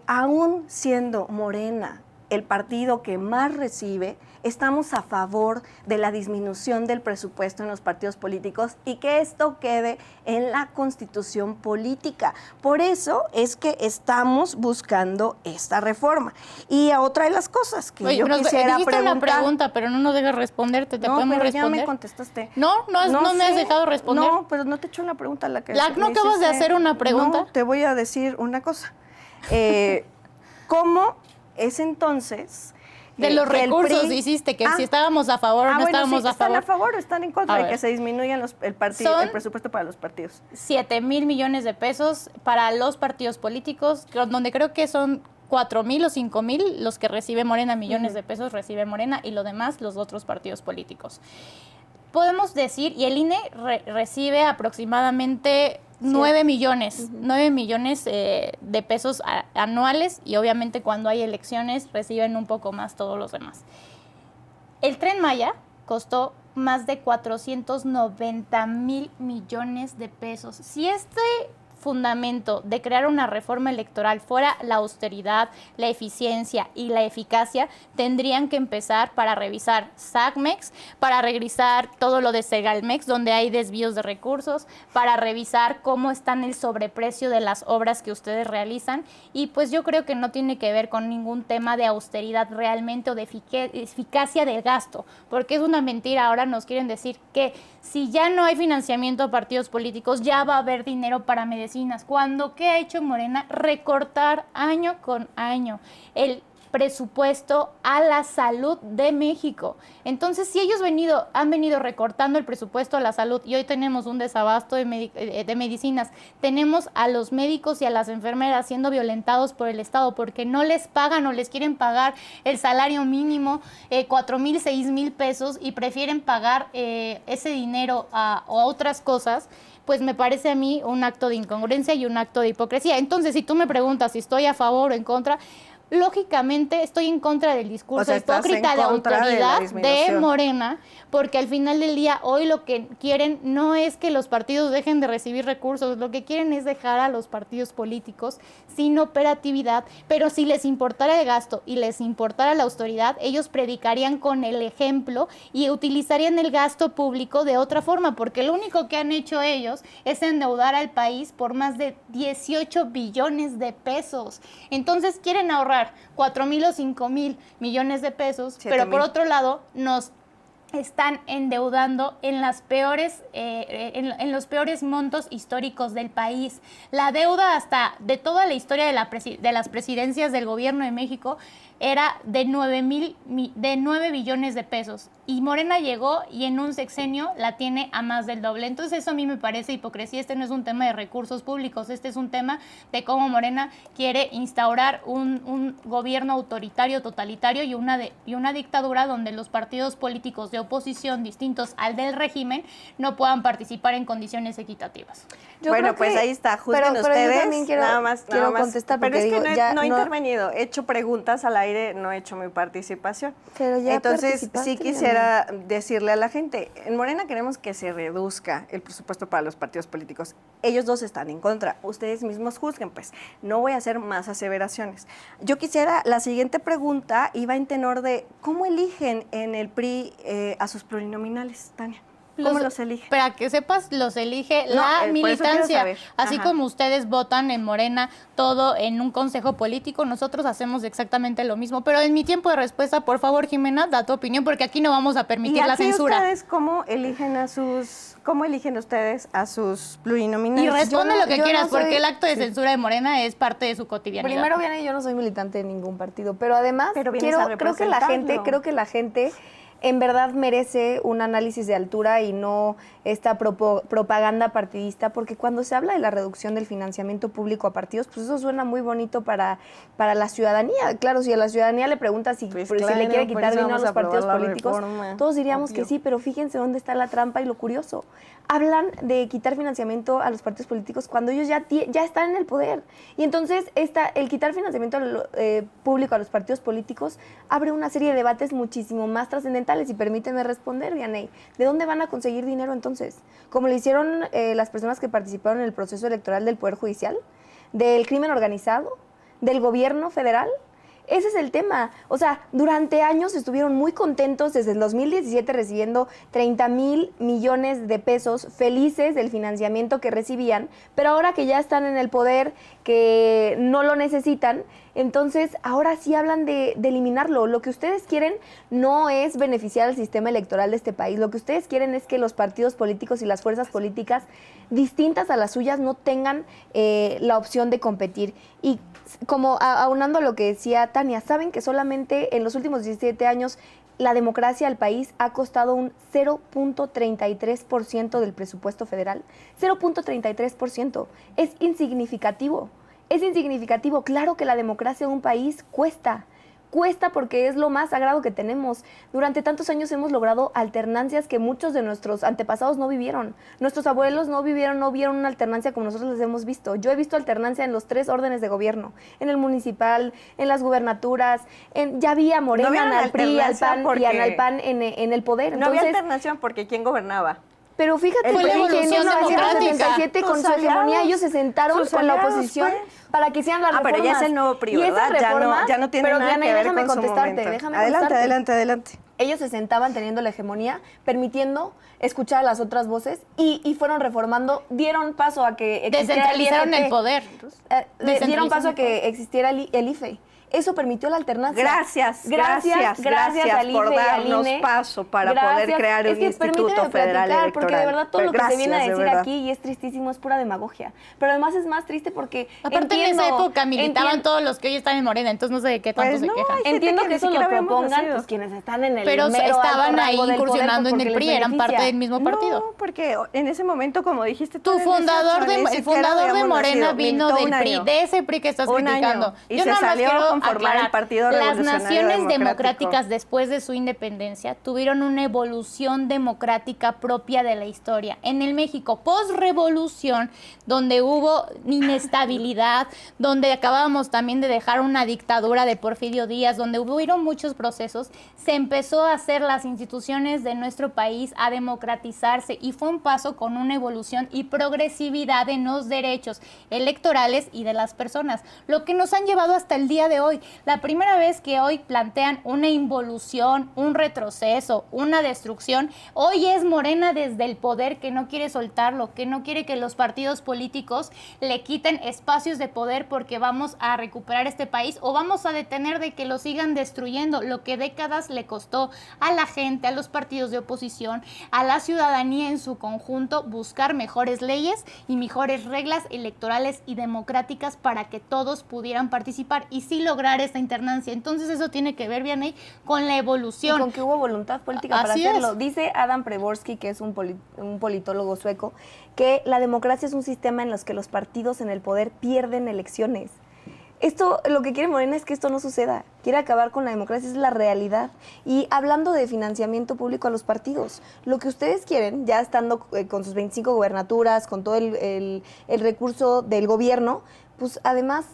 Aún siendo Morena el partido que más recibe, estamos a favor de la disminución del presupuesto en los partidos políticos y que esto quede en la Constitución política. Por eso es que estamos buscando esta reforma. Y a otra de las cosas que yo quisiera dijiste una preguntar... pregunta, pero no nos dejas responderte. ¿Te No, podemos pero responder? ya me contestaste. No me has sé. dejado responder. No, pero no te echo la pregunta. ¿No acabas de hacer una pregunta? No, te voy a decir una cosa. ¿Cómo es entonces... De los que el recursos PRI hiciste, que si estábamos a favor o no estábamos a ¿están favor. a favor o están en contra A de ver. que se disminuyan el presupuesto para los partidos? 7,000 millones de pesos para los partidos políticos, donde creo que son 4,000 o 5,000 los que recibe Morena, millones de pesos recibe Morena y lo demás los otros partidos políticos. Podemos decir, y el INE recibe aproximadamente 9 millones, 9 millones de pesos anuales y obviamente cuando hay elecciones reciben un poco más todos los demás. El Tren Maya costó más de 490,000 millones de pesos. Si este fundamento de crear una reforma electoral fuera la austeridad, la eficiencia y la eficacia, tendrían que empezar para revisar SACMEX, para revisar todo lo de Segalmex, donde hay desvíos de recursos, para revisar cómo están el sobreprecio de las obras que ustedes realizan. Y pues yo creo que no tiene que ver con ningún tema de austeridad realmente o de eficacia del gasto, porque es una mentira. Ahora nos quieren decir que si ya no hay financiamiento a partidos políticos, ya va a haber dinero para medicinas. Cuando, ¿qué ha hecho Morena? Recortar año con año. El presupuesto a la salud de México. Entonces, si ellos han venido recortando el presupuesto a la salud y hoy tenemos un desabasto de medicinas, tenemos a los médicos y a las enfermeras siendo violentados por el Estado porque no les pagan o les quieren pagar el salario mínimo, 4,000, 6,000 pesos, y prefieren pagar ese dinero a otras cosas, pues me parece a mí un acto de incongruencia y un acto de hipocresía. Entonces, si tú me preguntas si estoy a favor o en contra, lógicamente estoy en contra del discurso hipócrita de autoridad de Morena, porque al final del día hoy lo que quieren no es que los partidos dejen de recibir recursos, lo que quieren es dejar a los partidos políticos sin operatividad, pero si les importara el gasto y les importara la austeridad, ellos predicarían con el ejemplo y utilizarían el gasto público de otra forma, porque lo único que han hecho ellos es endeudar al país por más de 18 billones de pesos. Entonces quieren ahorrar 4,000 o 5,000 millones de pesos, pero por otro lado nos están endeudando en las peores, en los peores montos históricos del país. La deuda hasta de toda la historia de las presidencias del gobierno de México era de 9 billones de pesos. Y Morena llegó y en un sexenio la tiene a más del doble. Entonces eso a mí me parece hipocresía. Este no es un tema de recursos públicos, este es un tema de cómo Morena quiere instaurar un gobierno autoritario, totalitario y una dictadura donde los partidos políticos de oposición distintos al del régimen no puedan participar en condiciones equitativas. Bueno, pues ahí está, juzguen ustedes. Yo también quiero contestar, pero porque es que digo, no he intervenido, he hecho preguntas al aire, no he hecho mi participación. Pero ya entonces sí quisiera decirle a la gente, en Morena queremos que se reduzca el presupuesto para los partidos políticos. Ellos dos están en contra, ustedes mismos juzguen, pues no voy a hacer más aseveraciones. Yo quisiera, la siguiente pregunta iba en tenor de ¿cómo eligen en el PRI a sus plurinominales, Tania? ¿Cómo los elige? Para que sepas, los elige la militancia. Así como ustedes votan en Morena todo en un consejo político, nosotros hacemos exactamente lo mismo. Pero en mi tiempo de respuesta, por favor, Jimena, da tu opinión, porque aquí no vamos a permitir la censura. ¿Y ustedes cómo eligen ustedes a sus plurinominales? Y responde lo que quieras, porque el acto de censura de Morena es parte de su cotidianidad. Primero, Vianney, yo no soy militante de ningún partido, pero además creo que la gente en verdad merece un análisis de altura y no esta propaganda partidista, porque cuando se habla de la reducción del financiamiento público a partidos, pues eso suena muy bonito para la ciudadanía. Claro, si a la ciudadanía le pregunta si le quiere quitar dinero a los partidos políticos, todos diríamos que sí, pero fíjense dónde está la trampa y lo curioso. Hablan de quitar financiamiento a los partidos políticos cuando ellos ya están en el poder. Y entonces el quitar financiamiento público a los partidos políticos abre una serie de debates muchísimo más trascendentales. Y permíteme responder, Vianney, ¿de dónde van a conseguir dinero entonces? Como lo hicieron las personas que participaron en el proceso electoral del Poder Judicial, del crimen organizado, del gobierno federal. Ese es el tema. O sea, durante años estuvieron muy contentos desde el 2017 recibiendo 30,000 millones de pesos, felices del financiamiento que recibían, pero ahora que ya están en el poder, que no lo necesitan, entonces ahora sí hablan de eliminarlo. Lo que ustedes quieren no es beneficiar al sistema electoral de este país. Lo que ustedes quieren es que los partidos políticos y las fuerzas políticas distintas a las suyas no tengan la opción de competir. Y como aunando a lo que decía Tania, saben que solamente en los últimos 17 años la democracia al país ha costado un 0.33% del presupuesto federal. 0.33%. Es insignificativo. Es insignificativo. Claro que la democracia de un país cuesta. Cuesta porque es lo más sagrado que tenemos. Durante tantos años hemos logrado alternancias que muchos de nuestros antepasados no vivieron. Nuestros abuelos no vieron una alternancia como nosotros les hemos visto. Yo he visto alternancia en los 3 órdenes de gobierno, en el municipal, en las gubernaturas, ya había Morena, al PRI, al PAN y al PAN en el poder. No había alternación porque ¿quién gobernaba? Pero fíjate, fue la evolución democrática. Con su hegemonía, ellos se sentaron con la oposición para que hicieran las reformas. Pero ya es el nuevo PRI, ¿verdad? Ya no tiene nada que ver con su momento. Adelante. Ellos se sentaban teniendo la hegemonía, permitiendo escuchar a las otras voces y fueron reformando, dieron paso a que descentralizaron el poder. Dieron paso a que existiera el IFE. eso permitió la alternancia. Gracias al IFE por y al darnos INE. paso para poder crear un Instituto Federal Electoral. Porque de verdad todo lo que se viene a decir verdad. aquí, y es tristísimo, es pura demagogia. Pero además es más triste porque aparte en esa época militaban todos los que hoy están en Morena, entonces no sé de qué tanto se quejan. Entiendo que eso lo propongan pues quienes están en el pero mero estaban alto ahí rango del incursionando poder, en el PRI, eran parte del mismo partido. No, porque en ese momento, como dijiste, El fundador de Morena vino del PRI, de ese PRI que estás criticando. Y yo se nada más salió quiero a conformar aclarar, el Partido las Revolucionario naciones Democrático. democráticas después de su independencia tuvieron una evolución democrática propia de la historia. En el México post-revolución, donde hubo inestabilidad, donde acabábamos también de dejar una dictadura de Porfirio Díaz, donde hubieron muchos procesos, se empezó a hacer las instituciones de nuestro país a democratizarse y fue un paso con una evolución y progresividad en los derechos electorales y de las personas, lo que nos han llevado hasta el día de hoy. La primera vez que hoy plantean una involución, un retroceso, una destrucción, hoy es Morena desde el poder que no quiere soltarlo, que no quiere que los partidos políticos le quiten espacios de poder porque vamos a recuperar este país o vamos a detener de que lo sigan destruyendo, lo que décadas le costó a la gente, a los partidos de oposición, a la ciudadanía en su conjunto, buscar mejores leyes y mejores reglas electorales y democráticas para que todos pudieran participar y sí lograr esta alternancia. Entonces eso tiene que ver, Vianney, con la evolución. Y con que hubo voluntad política para hacerlo. Dice Adam Preborsky, que es un politólogo sueco, que la democracia es un sistema en los que los partidos en el poder pierden elecciones. Esto, lo que quiere Morena es que esto no suceda. Quiere acabar con la democracia, es la realidad. Y hablando de financiamiento público a los partidos, lo que ustedes quieren, ya estando con sus 25 gubernaturas, con todo el recurso del gobierno, pues además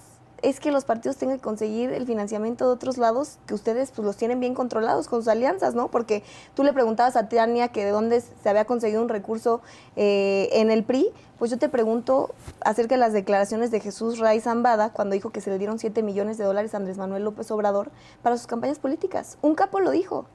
es que los partidos tengan que conseguir el financiamiento de otros lados que ustedes pues los tienen bien controlados con sus alianzas, ¿no? Porque tú le preguntabas a Tania que de dónde se había conseguido un recurso en el PRI, pues yo te pregunto acerca de las declaraciones de Jesús Rey Zambada cuando dijo que se le dieron $7 millones a Andrés Manuel López Obrador para sus campañas políticas. Un capo lo dijo.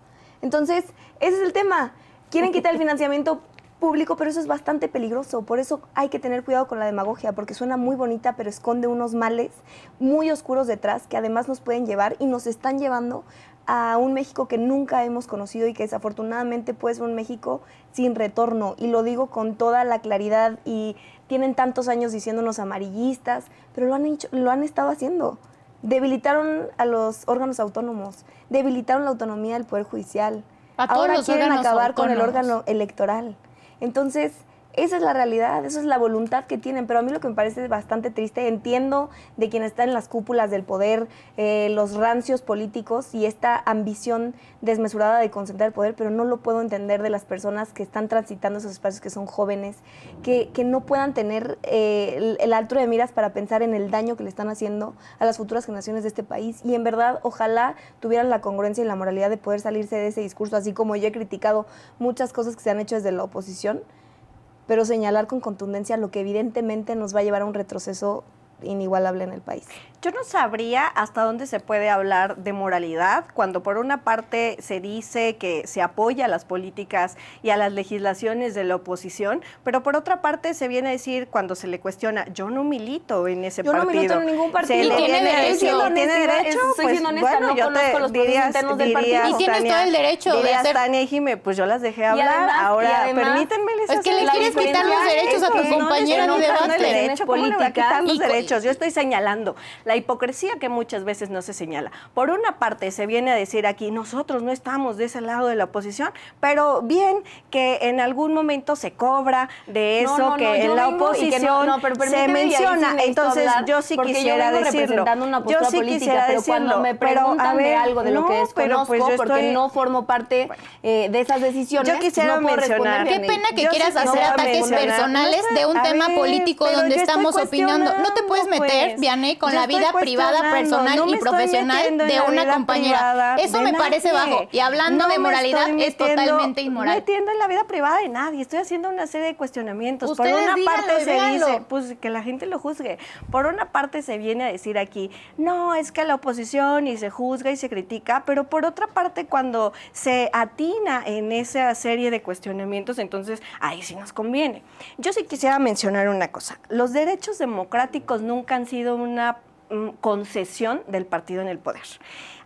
Entonces, ese es el tema. Quieren quitar el financiamiento público, pero eso es bastante peligroso. Por eso hay que tener cuidado con la demagogia, porque suena muy bonita, pero esconde unos males muy oscuros detrás que además nos pueden llevar y nos están llevando a un México que nunca hemos conocido y que desafortunadamente puede ser un México sin retorno. Y lo digo con toda la claridad y tienen tantos años diciéndonos amarillistas, pero lo han estado haciendo. Debilitaron a los órganos autónomos, debilitaron la autonomía del Poder Judicial. Ahora quieren acabar con el órgano electoral. Entonces, esa es la realidad, esa es la voluntad que tienen, pero a mí lo que me parece bastante triste, entiendo de quien está en las cúpulas del poder, los rancios políticos y esta ambición desmesurada de concentrar el poder, pero no lo puedo entender de las personas que están transitando esos espacios, que son jóvenes, que no puedan tener el altura de miras para pensar en el daño que le están haciendo a las futuras generaciones de este país. Y en verdad, ojalá tuvieran la congruencia y la moralidad de poder salirse de ese discurso, así como yo he criticado muchas cosas que se han hecho desde la oposición, pero señalar con contundencia lo que evidentemente nos va a llevar a un retroceso inigualable en el país. Yo no sabría hasta dónde se puede hablar de moralidad cuando por una parte se dice que se apoya a las políticas y a las legislaciones de la oposición, pero por otra parte se viene a decir cuando se le cuestiona, yo no milito en ese partido. Yo no milito en ningún partido. ¿Tiene derecho? ¿Tiene derecho? Soy siendo honesta, bueno, no yo conozco los procesos internos del partido. Y tienes todo el derecho de hacer... Tania y Jimé, pues yo las dejé hablar, ahora permítanme les es que le quieres quitar los derechos a tu compañera de debate. ¿Cómo le va a quitar los derechos? Yo estoy señalando la hipocresía que muchas veces no se señala. Por una parte se viene a decir aquí, nosotros no estamos de ese lado de la oposición, pero bien que en algún momento se cobra de eso que en la oposición se menciona. Entonces yo sí quisiera decirlo. Yo sí quisiera decirlo. Cuando me preguntan de algo de lo que desconozco, porque no formo parte de esas decisiones, yo quisiera mencionar. Qué pena que quieras hacer ataques personales de un tema político donde estamos opinando. No te puedes meter, Vianney, con la vida privada, personal y profesional de una compañera. Eso me parece bajo. Y hablando de moralidad, es totalmente inmoral. No me metiendo en la vida privada de nadie. Estoy haciendo una serie de cuestionamientos. Ustedes por una parte se díganlo. dice, pues que la gente lo juzgue. Por una parte se viene a decir aquí, no, es que la oposición y se juzga y se critica, pero por otra parte cuando se atina en esa serie de cuestionamientos, entonces ahí sí nos conviene. Yo sí quisiera mencionar una cosa. Los derechos democráticos nunca han sido una concesión del partido en el poder.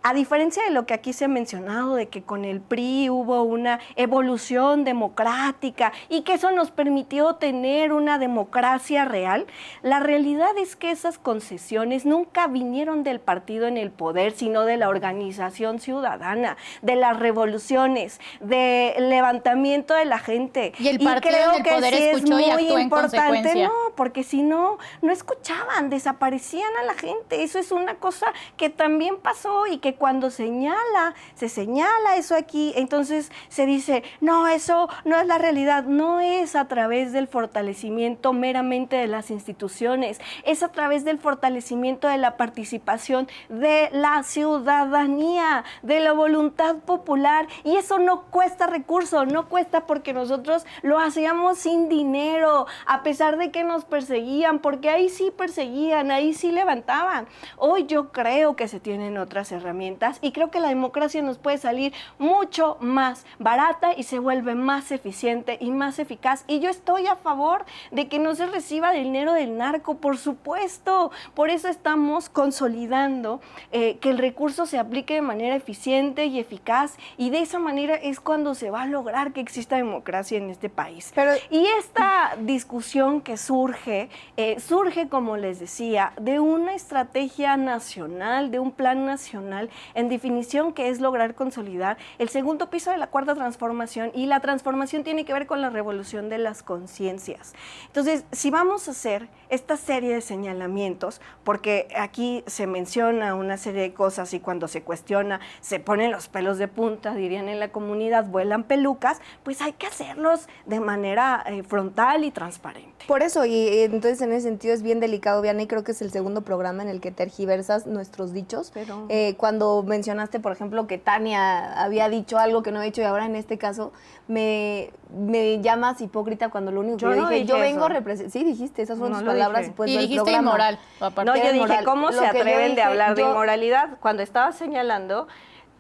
A diferencia de lo que aquí se ha mencionado, de que con el PRI hubo una evolución democrática y que eso nos permitió tener una democracia real, la realidad es que esas concesiones nunca vinieron del partido en el poder, sino de la organización ciudadana, de las revoluciones, del levantamiento de la gente. Y el partido en el poder escuchó y actuó en consecuencia. No, porque si no, no escuchaban, desaparecían a la gente. Eso es una cosa que también pasó y que cuando se señala eso aquí, entonces se dice, no, eso no es la realidad, no es a través del fortalecimiento meramente de las instituciones, es a través del fortalecimiento de la participación de la ciudadanía, de la voluntad popular, y eso no cuesta recursos, no cuesta porque nosotros lo hacíamos sin dinero, a pesar de que nos perseguían, porque ahí sí perseguían, ahí sí levantaban. Hoy yo creo que se tienen otras herramientas y creo que la democracia nos puede salir mucho más barata y se vuelve más eficiente y más eficaz. Y yo estoy a favor de que no se reciba dinero del narco, por supuesto. Por eso estamos consolidando que el recurso se aplique de manera eficiente y eficaz, y de esa manera es cuando se va a lograr que exista democracia en este país. Y esta discusión que surge, como les decía, de una estrategia nacional, de un plan nacional, en definición, que es lograr consolidar el segundo piso de la cuarta transformación, y la transformación tiene que ver con la revolución de las conciencias. Entonces, si vamos a hacer esta serie de señalamientos, porque aquí se menciona una serie de cosas y cuando se cuestiona se ponen los pelos de punta, dirían en la comunidad, vuelan pelucas, pues hay que hacerlos de manera frontal y transparente. Por eso, y entonces en ese sentido es bien delicado, Viana, y creo que es el segundo programa en el que tergiversas nuestros dichos. Pero cuando mencionaste, por ejemplo, que Tania había dicho algo que no he dicho, y ahora en este caso me llamas hipócrita cuando lo único que yo dije, yo vengo a representar. Sí, dijiste, esas fueron tus palabras. Y dijiste inmoral. No, yo dije, ¿cómo se atreven de hablar de inmoralidad? Cuando estaba señalando,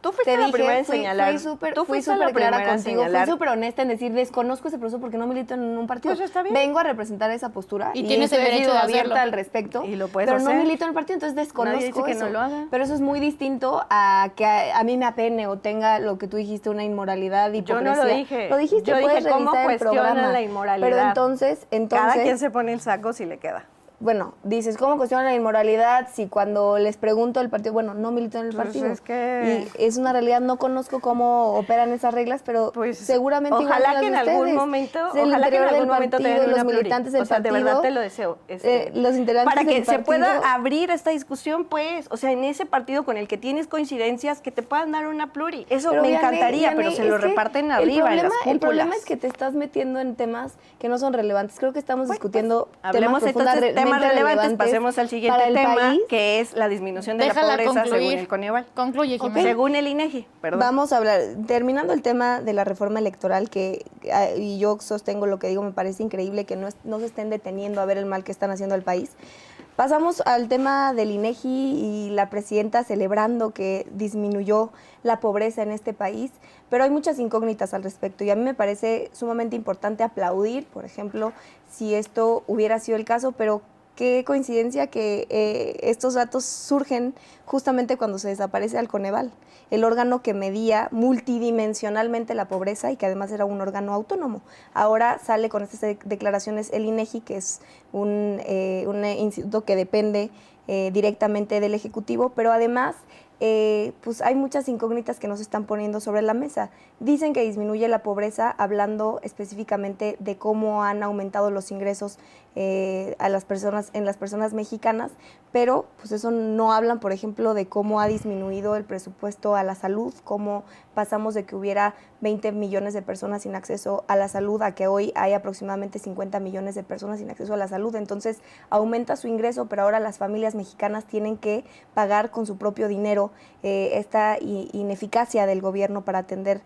tú fuiste la primera en señalar. Fui súper clara contigo, fui súper honesta en decir, desconozco ese proceso porque no milito en un partido. Pues está bien. Vengo a representar esa postura y tienes el derecho de abierta al respecto. Y lo puedes pero hacer. No milito en el partido, entonces desconozco Nadie dice que eso. no lo haga. Pero eso es muy distinto a que a mí me apene o tenga lo que tú dijiste, una inmoralidad, hipocresía. Yo no lo dije. Lo dijiste, yo puedes dije cómo revisar el cuestionan programa. la inmoralidad. Pero entonces cada quien se pone el saco si le queda. Bueno, dices, ¿cómo cuestionan la inmoralidad? Si cuando les pregunto al partido, bueno, no milito en el partido. Es que... Y es una realidad, no conozco cómo operan esas reglas, pero pues, seguramente ojalá que en algún momento, tengan los militantes del partido, de verdad te lo deseo. Los integrantes para que del se partido, pueda abrir esta discusión, pues, o sea, en ese partido con el que tienes coincidencias, que te puedan dar una pluri. Eso me encantaría, pero se lo reparten arriba en las cúpulas. El problema es que te estás metiendo en temas que no son relevantes. Creo que estamos discutiendo hablemos entonces temas relevantes. Pasemos al siguiente tema, que es la disminución de la pobreza según el Coneval. Concluye, Jimena. Según el INEGI, perdón. Vamos a hablar, terminando el tema de la reforma electoral, y yo sostengo lo que digo, me parece increíble que no se estén deteniendo a ver el mal que están haciendo al país. Pasamos al tema del INEGI y la presidenta celebrando que disminuyó la pobreza en este país, pero hay muchas incógnitas al respecto y a mí me parece sumamente importante aplaudir, por ejemplo, si esto hubiera sido el caso, pero qué coincidencia que estos datos surgen justamente cuando se desaparece al Coneval, el órgano que medía multidimensionalmente la pobreza y que además era un órgano autónomo. Ahora sale con estas declaraciones el INEGI, que es un instituto que depende directamente del Ejecutivo, pero además pues hay muchas incógnitas que nos están poniendo sobre la mesa. Dicen que disminuye la pobreza hablando específicamente de cómo han aumentado los ingresos en las personas mexicanas, pero pues eso no hablan, por ejemplo, de cómo ha disminuido el presupuesto a la salud, cómo pasamos de que hubiera 20 millones de personas sin acceso a la salud a que hoy hay aproximadamente 50 millones de personas sin acceso a la salud. Entonces aumenta su ingreso, pero ahora las familias mexicanas tienen que pagar con su propio dinero esta ineficacia del gobierno para atender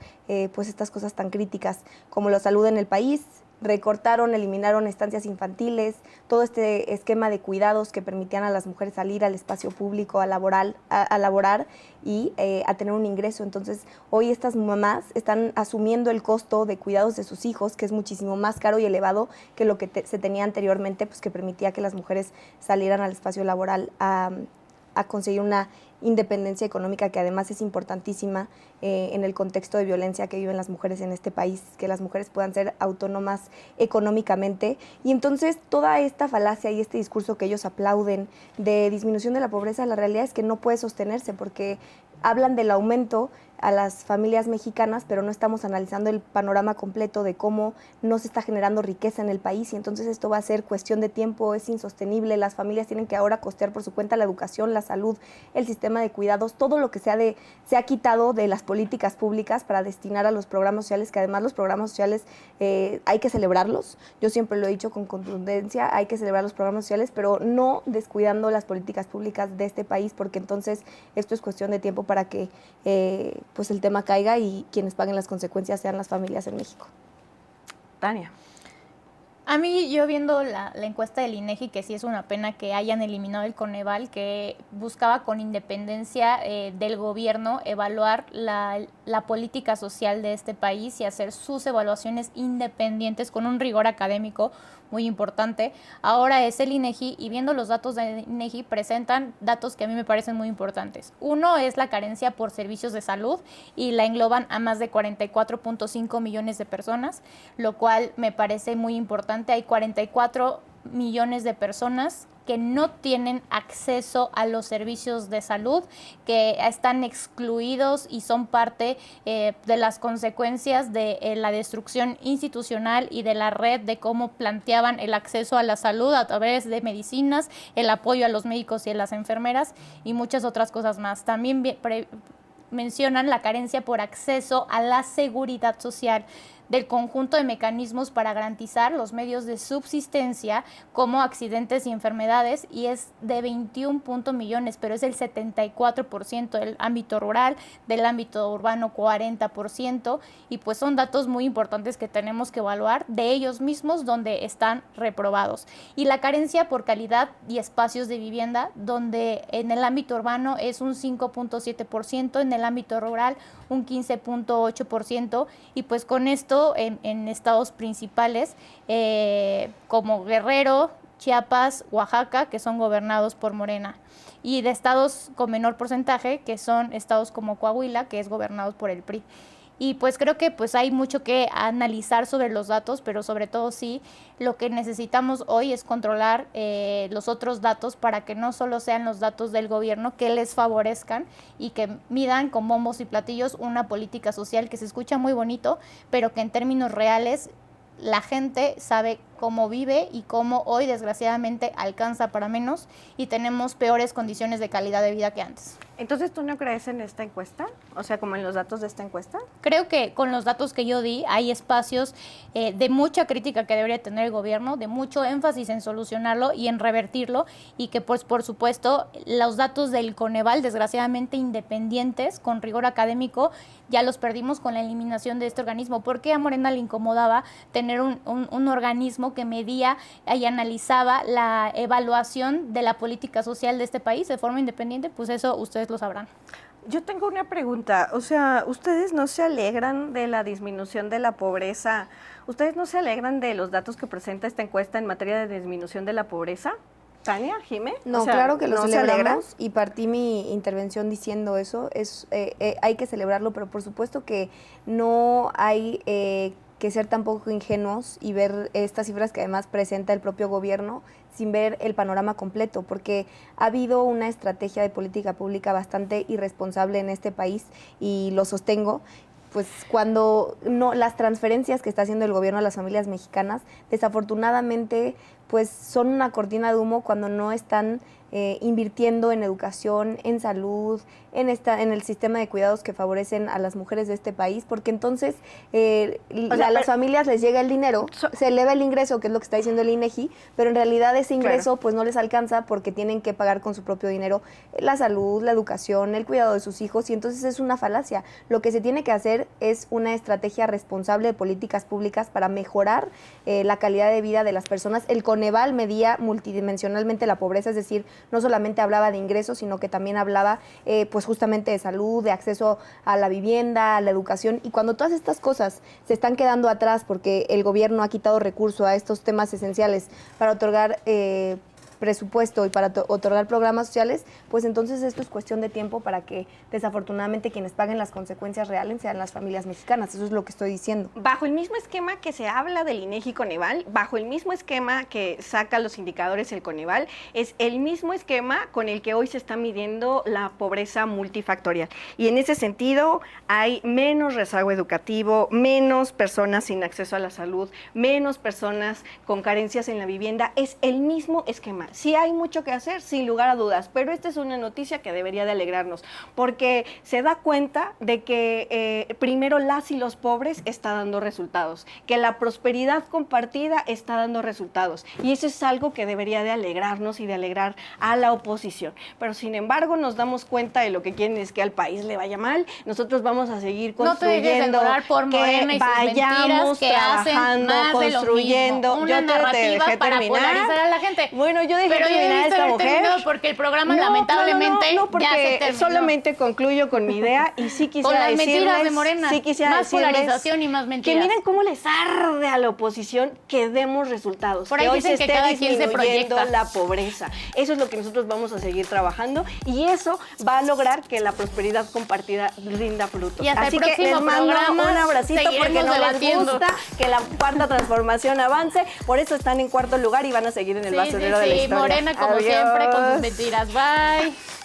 pues estas cosas tan críticas como la salud en el país. Recortaron, eliminaron estancias infantiles, todo este esquema de cuidados que permitían a las mujeres salir al espacio público a laborar y a tener un ingreso. Entonces, hoy estas mamás están asumiendo el costo de cuidados de sus hijos, que es muchísimo más caro y elevado que lo que se tenía anteriormente, pues que permitía que las mujeres salieran al espacio laboral a a conseguir una independencia económica que además es importantísima en el contexto de violencia que viven las mujeres en este país, que las mujeres puedan ser autónomas económicamente. Y entonces toda esta falacia y este discurso que ellos aplauden de disminución de la pobreza, la realidad es que no puede sostenerse porque hablan del aumento a las familias mexicanas, pero no estamos analizando el panorama completo de cómo no se está generando riqueza en el país y entonces esto va a ser cuestión de tiempo, es insostenible, las familias tienen que ahora costear por su cuenta la educación, la salud, el sistema de cuidados, todo lo que se ha quitado de las políticas públicas para destinar a los programas sociales, que además los programas sociales hay que celebrarlos, yo siempre lo he dicho con contundencia, hay que celebrar los programas sociales, pero no descuidando las políticas públicas de este país, porque entonces esto es cuestión de tiempo para que pues el tema caiga y quienes paguen las consecuencias sean las familias en México. Tania. A mí, yo viendo la encuesta del INEGI, que sí es una pena que hayan eliminado el Coneval, que buscaba con independencia del gobierno evaluar la política social de este país y hacer sus evaluaciones independientes con un rigor académico muy importante. Ahora es el INEGI y viendo los datos del INEGI presentan datos que a mí me parecen muy importantes. Uno es la carencia por servicios de salud y la engloban a más de 44.5 millones de personas, lo cual me parece muy importante. Hay 44 millones de personas que no tienen acceso a los servicios de salud, que están excluidos y son parte de las consecuencias de la destrucción institucional y de la red de cómo planteaban el acceso a la salud a través de medicinas, el apoyo a los médicos y a las enfermeras y muchas otras cosas más. También mencionan la carencia por acceso a la seguridad social, del conjunto de mecanismos para garantizar los medios de subsistencia como accidentes y enfermedades, y es de 21 millones, pero es el 74% del ámbito rural, del ámbito urbano 40%, y pues son datos muy importantes que tenemos que evaluar de ellos mismos donde están reprobados. Y la carencia por calidad y espacios de vivienda, donde en el ámbito urbano es un 5.7%, en el ámbito rural un 15.8%, y pues con esto en estados principales como Guerrero, Chiapas, Oaxaca, que son gobernados por Morena, y de estados con menor porcentaje, que son estados como Coahuila, que es gobernado por el PRI. Y pues creo que pues hay mucho que analizar sobre los datos, pero sobre todo sí, lo que necesitamos hoy es controlar los otros datos para que no solo sean los datos del gobierno que les favorezcan y que midan con bombos y platillos una política social que se escucha muy bonito, pero que en términos reales la gente sabe cómo vive y cómo hoy desgraciadamente alcanza para menos y tenemos peores condiciones de calidad de vida que antes. Entonces, ¿tú no crees en esta encuesta? O sea, como en los datos de esta encuesta. Creo que con los datos que yo di hay espacios de mucha crítica que debería tener el gobierno, de mucho énfasis en solucionarlo y en revertirlo, y que pues por supuesto los datos del Coneval, desgraciadamente independientes, con rigor académico, ya los perdimos con la eliminación de este organismo. ¿Por qué a Morena le incomodaba tener un organismo que medía y analizaba la evaluación de la política social de este país de forma independiente? Pues eso ustedes lo sabrán. Yo tengo una pregunta, o sea, ¿ustedes no se alegran de la disminución de la pobreza? ¿Ustedes no se alegran de los datos que presenta esta encuesta en materia de disminución de la pobreza? Tania, Jimé. No, o sea, claro que lo celebramos y partí mi intervención diciendo eso. Hay que celebrarlo, pero por supuesto que no hay que ser tampoco ingenuos y ver estas cifras que además presenta el propio gobierno sin ver el panorama completo, porque ha habido una estrategia de política pública bastante irresponsable en este país y lo sostengo. Pues cuando no, las transferencias que está haciendo el gobierno a las familias mexicanas, desafortunadamente, pues son una cortina de humo cuando no están invirtiendo en educación, en salud, en el sistema de cuidados que favorecen a las mujeres de este país, porque entonces a las familias les llega el dinero, se eleva el ingreso, que es lo que está diciendo el INEGI, pero en realidad ese ingreso pues no les alcanza porque tienen que pagar con su propio dinero la salud, la educación, el cuidado de sus hijos, y entonces es una falacia. Lo que se tiene que hacer es una estrategia responsable de políticas públicas para mejorar la calidad de vida de las personas. El Coneval medía multidimensionalmente la pobreza, es decir, no solamente hablaba de ingresos, sino que también hablaba pues justamente de salud, de acceso a la vivienda, a la educación, y cuando todas estas cosas se están quedando atrás porque el gobierno ha quitado recursos a estos temas esenciales para otorgar presupuesto y para otorgar programas sociales, pues entonces esto es cuestión de tiempo para que desafortunadamente quienes paguen las consecuencias reales sean las familias mexicanas. Eso es lo que estoy diciendo. Bajo el mismo esquema que se habla del INEGI Coneval, bajo el mismo esquema que saca los indicadores el Coneval, es el mismo esquema con el que hoy se está midiendo la pobreza multifactorial. Y en ese sentido hay menos rezago educativo, menos personas sin acceso a la salud, menos personas con carencias en la vivienda. Es el mismo esquema. Sí hay mucho que hacer, sin lugar a dudas, pero esta es una noticia que debería de alegrarnos, porque se da cuenta de que primero las y los pobres está dando resultados, que la prosperidad compartida está dando resultados, y eso es algo que debería de alegrarnos y de alegrar a la oposición. Pero sin embargo nos damos cuenta de lo que quieren es que al país le vaya mal. Nosotros vamos a seguir construyendo, por Morena y vayamos que trabajando, construyendo. Una narrativa para polarizar a la gente. Bueno, yo dejé terminar a esta mujer porque el programa lamentablemente porque ya se terminó. Solamente concluyo con mi idea y sí quisiera con las decirles, mentiras de Morena, sí quisiera más polarización y más mentiras. Que miren cómo les arde a la oposición que demos resultados. Por ahí que hoy dicen se que esté cada quien se disminuyendo proyecta. la pobreza. Eso es lo que nosotros vamos a seguir trabajando y eso va a lograr que la prosperidad compartida rinda frutos. Y hasta Así el que próximo les mando programa un abracito porque no debatiendo. les gusta que la cuarta transformación avance. Por eso están en cuarto lugar y van a seguir en el basurero de la historia. Morena como Adiós. siempre con sus mentiras. Bye.